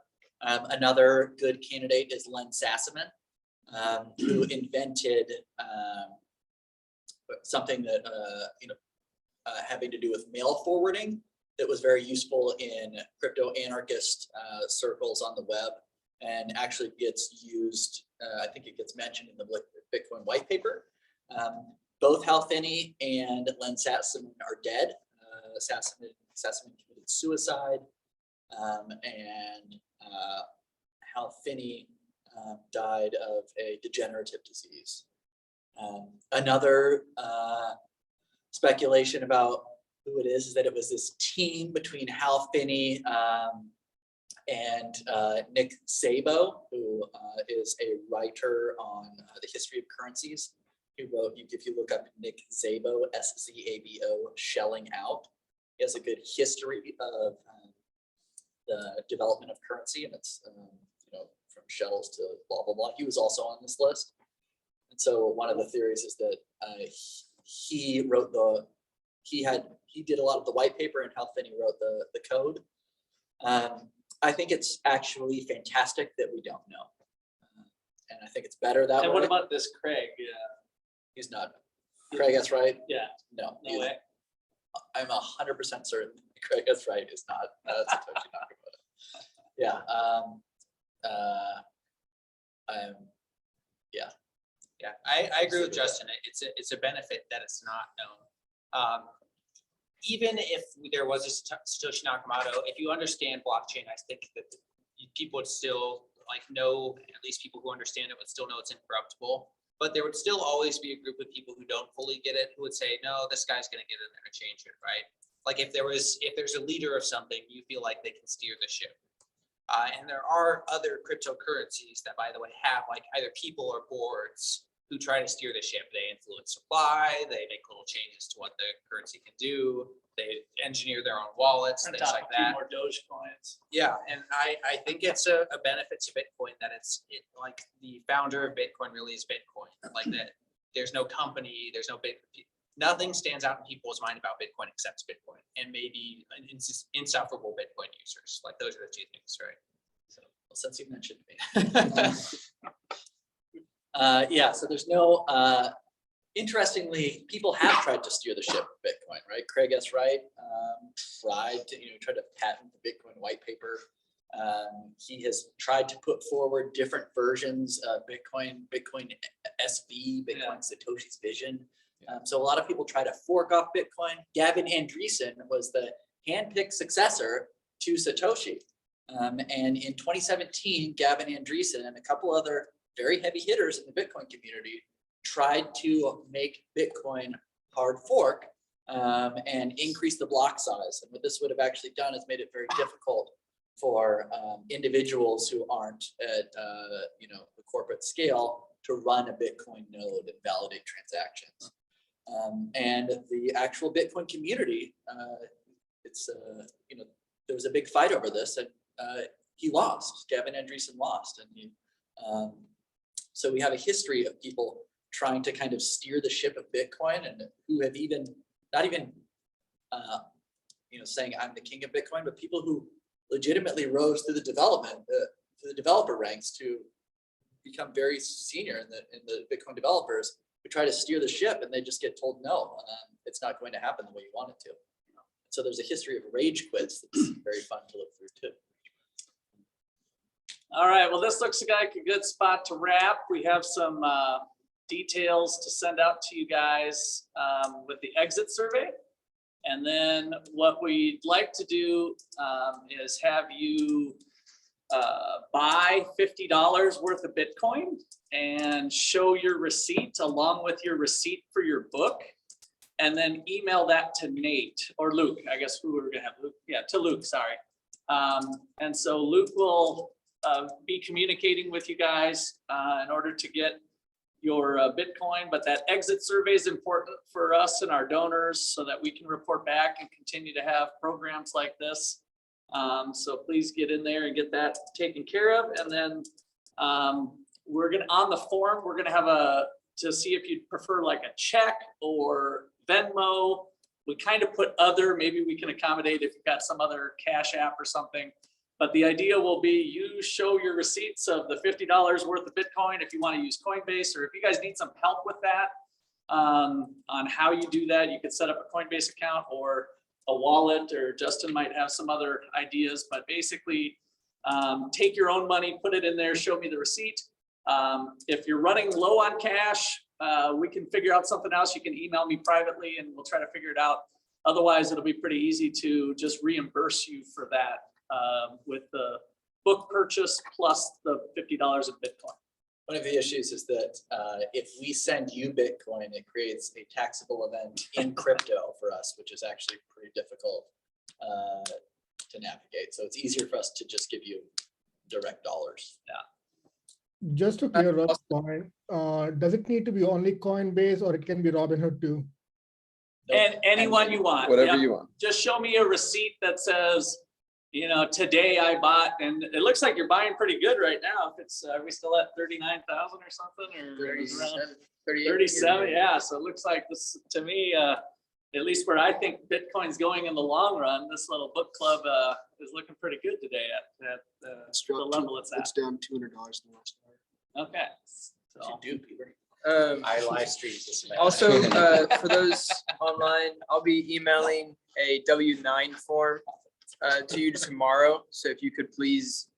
A: Another good candidate is Len Sassaman, who invented something that having to do with mail forwarding that was very useful in crypto anarchist circles on the web, and actually gets used. I think it gets mentioned in the Bitcoin white paper. Both Hal Finney and Len Sassaman are dead. Sassaman committed suicide, and Hal Finney died of a degenerative disease. Another speculation about who it is that it was this team between Hal Finney and Nick Szabo, who is a writer on the history of currencies. He wrote, if you look up Nick Szabo, S-Z-A-B-O, Shelling Out, he has a good history of the development of currency, and it's from shells to blah blah blah. He was also on this list, and so one of the theories is that he did a lot of the white paper, and Hal Finney wrote the code. I think it's actually fantastic that we don't know. And I think it's better that
D: And what
A: way.
D: about this Craig? Yeah,
A: He's not. Craig, that's right.
D: yeah,
A: No.
D: no way.
A: I'm 100% certain Craig, that's right. Is not. Satoshi Nakamoto. Yeah.
B: Yeah, I agree with Justin. It's a benefit that it's not known. Even if there was a Satoshi Nakamoto, if you understand blockchain, I think that people would still know, at least people who understand it would still know it's incorruptible. But there would still always be a group of people who don't fully get it, who would say, no, this guy's gonna get in there and change it, right? Like if there's a leader of something, you feel like they can steer the ship. And there are other cryptocurrencies that, by the way, have either people or boards who try to steer the ship. They influence supply, they make little changes to what the currency can do, they engineer their own wallets,
D: We're
B: things
D: talking
B: like
D: a few
B: that.
D: more Dogecoins.
B: Yeah, and I think it's a benefit to Bitcoin that like the founder of Bitcoin really is Bitcoin. Like that, there's no company, there's no nothing stands out in people's mind about Bitcoin except Bitcoin and maybe insufferable Bitcoin users. Like those are the two things, right?
A: So, well, since you mentioned me. Yeah, so there's no, interestingly, people have tried to steer the ship of Bitcoin, right? Craig S. Wright tried to patent the Bitcoin white paper. He has tried to put forward different versions of Bitcoin SV, Bitcoin Satoshi's vision. So a lot of people try to fork off Bitcoin. Gavin Andresen was the handpicked successor to Satoshi. And in 2017, Gavin Andresen and a couple other very heavy hitters in the Bitcoin community tried to make Bitcoin hard fork and increase the block size. And what this would have actually done is made it very difficult for individuals who aren't at the corporate scale to run a Bitcoin node and validate transactions. And the actual Bitcoin community, there was a big fight over this, and he lost. Gavin Andresen lost, and so we have a history of people trying to kind of steer the ship of Bitcoin, and who have not even saying I'm the king of Bitcoin, but people who legitimately rose through the developer ranks to become very senior in the Bitcoin developers, who try to steer the ship and they just get told no, it's not going to happen the way you want it to. So there's a history of rage quits that's very fun to look through too.
D: All right, well, this looks like a good spot to wrap. We have some details to send out to you guys with the exit survey. And then what we'd like to do is have you buy $50 worth of Bitcoin and show your receipt along with your receipt for your book, and then email that to Nate or Luke. I guess who we're gonna have, Luke? Yeah, to Luke, sorry. And so Luke will be communicating with you guys in order to get your Bitcoin, but that exit survey is important for us and our donors so that we can report back and continue to have programs like this. So please get in there and get that taken care of. And then we're gonna, on the form, we're gonna have to see if you'd prefer like a check or Venmo. We kind of put other, maybe we can accommodate if you've got some other Cash App or something. But the idea will be you show your receipts of the $50 worth of Bitcoin if you want to use Coinbase, or if you guys need some help with that on how you do that, you could set up a Coinbase account or a wallet, or Justin might have some other ideas, but basically take your own money, put it in there, show me the receipt. If you're running low on cash, we can figure out something else. You can email me privately and we'll try to figure it out. Otherwise, it'll be pretty easy to just reimburse you for that with the book purchase plus the $50 of Bitcoin.
A: One of the issues is that if we send you Bitcoin, it creates a taxable event in crypto for us, which is actually pretty difficult to navigate. So it's easier for us to just give you direct dollars.
E: Just to clear up point, does it need to be only Coinbase or it can be Robinhood too?
D: And anyone you want.
I: Whatever
D: Yep.
I: you want.
D: Just show me a receipt that says, today I bought, and it looks like you're buying pretty good right now. If it's, are we still at 39,000 or something, or around 37? Yeah, so it looks like this, to me, at least where I think Bitcoin's going in the long run, this little book club is looking pretty good today at the level it's at.
I: It's down $200 in the last hour.
D: Okay.
A: What
D: So,
A: you do, Peter?
B: I live streamed this.
C: Also, for those online, I'll be emailing a W-9 form to you tomorrow. So if you could please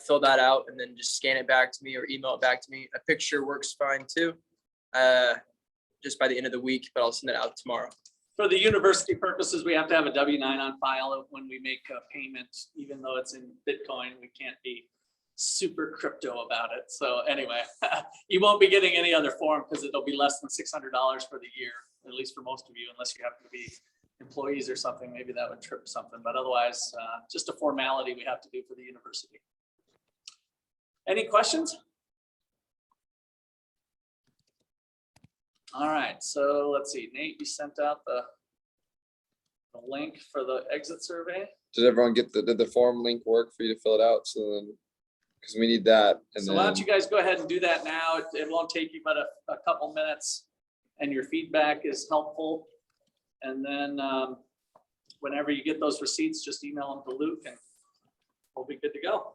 C: fill that out and then just scan it back to me or email it back to me. A picture works fine too. Just by the end of the week, but I'll send it out tomorrow.
D: for the university purposes, we have to have a W-9 on file when we make a payment, even though it's in Bitcoin, we can't be super crypto about it. So anyway, you won't be getting any other form because it'll be less than $600 for the year, at least for most of you, unless you happen to be employees or something. Maybe that would trip something, but otherwise, just a formality we have to do for the university. Any questions? All right, so let's see, Nate, you sent out the link for the exit survey.
J: Did everyone get did the form link work for you to fill it out? So then, because we need that. And
D: So why don't you guys go ahead and do that now? It won't take you but a couple minutes, and your feedback is helpful. And then whenever you get those receipts, just email them to Luke and we'll be good to go.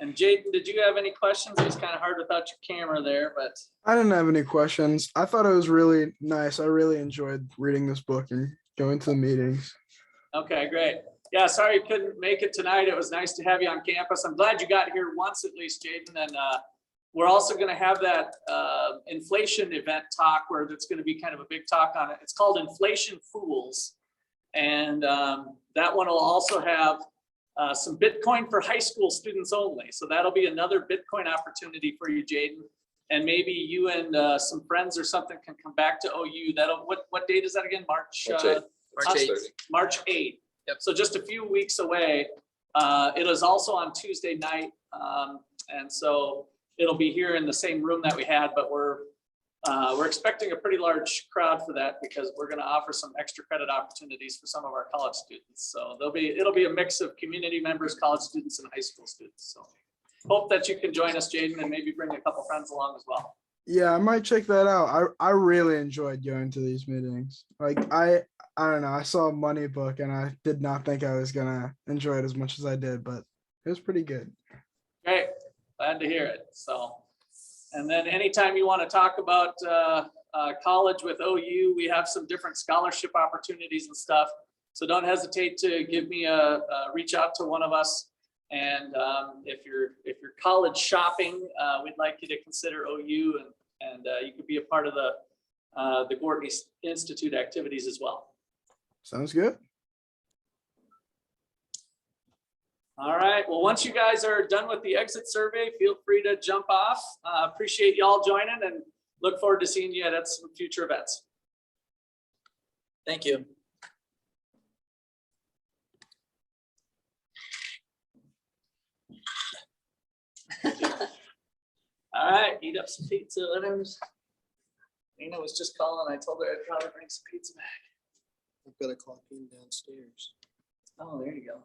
D: And Jaden, did you have any questions? It was kind of hard without your camera there, but
I: I didn't have any questions. I thought it was really nice. I really enjoyed reading this book and going to the meetings.
D: okay, great. Yeah, sorry you couldn't make it tonight. It was nice to have you on campus. I'm glad you got here once at least, Jaden. And we're also going to have that inflation event talk where it's going to be kind of a big talk on it. It's called Inflation Fools. And that one will also have some Bitcoin for high school students only. So that'll be another Bitcoin opportunity for you, Jaden. And maybe you and some friends or something can come back to OU. What date is that again? March
J: 8th.
C: March 8th.
D: March 8th.
C: Yep.
D: So just a few weeks away. It is also on Tuesday night. And so it'll be here in the same room that we had, but we're expecting a pretty large crowd for that because we're going to offer some extra credit opportunities for some of our college students. So it'll be a mix of community members, college students, and high school students. So hope that you can join us, Jaden, and maybe bring a couple friends along as well.
I: Yeah, I might check that out. I really enjoyed going to these meetings. Like I don't know, I saw a money book and I did not think I was gonna enjoy it as much as I did, but it was pretty good.
D: Great, glad to hear it. So, and then anytime you want to talk about college with OU, we have some different scholarship opportunities and stuff. So don't hesitate to give me a reach out to one of us. And if you're college shopping, we'd like you to consider OU, and you could be a part of the Gortney Institute activities as well.
I: Sounds good.
D: All right. Well, once you guys are done with the exit survey, feel free to jump off. Appreciate y'all joining and look forward to seeing you at some future events.
A: Thank you. All right, eat up some pizza. Nina was just calling. I told her I'd probably bring some pizza back.
I: I've got a clock in downstairs.
A: Oh, there you go.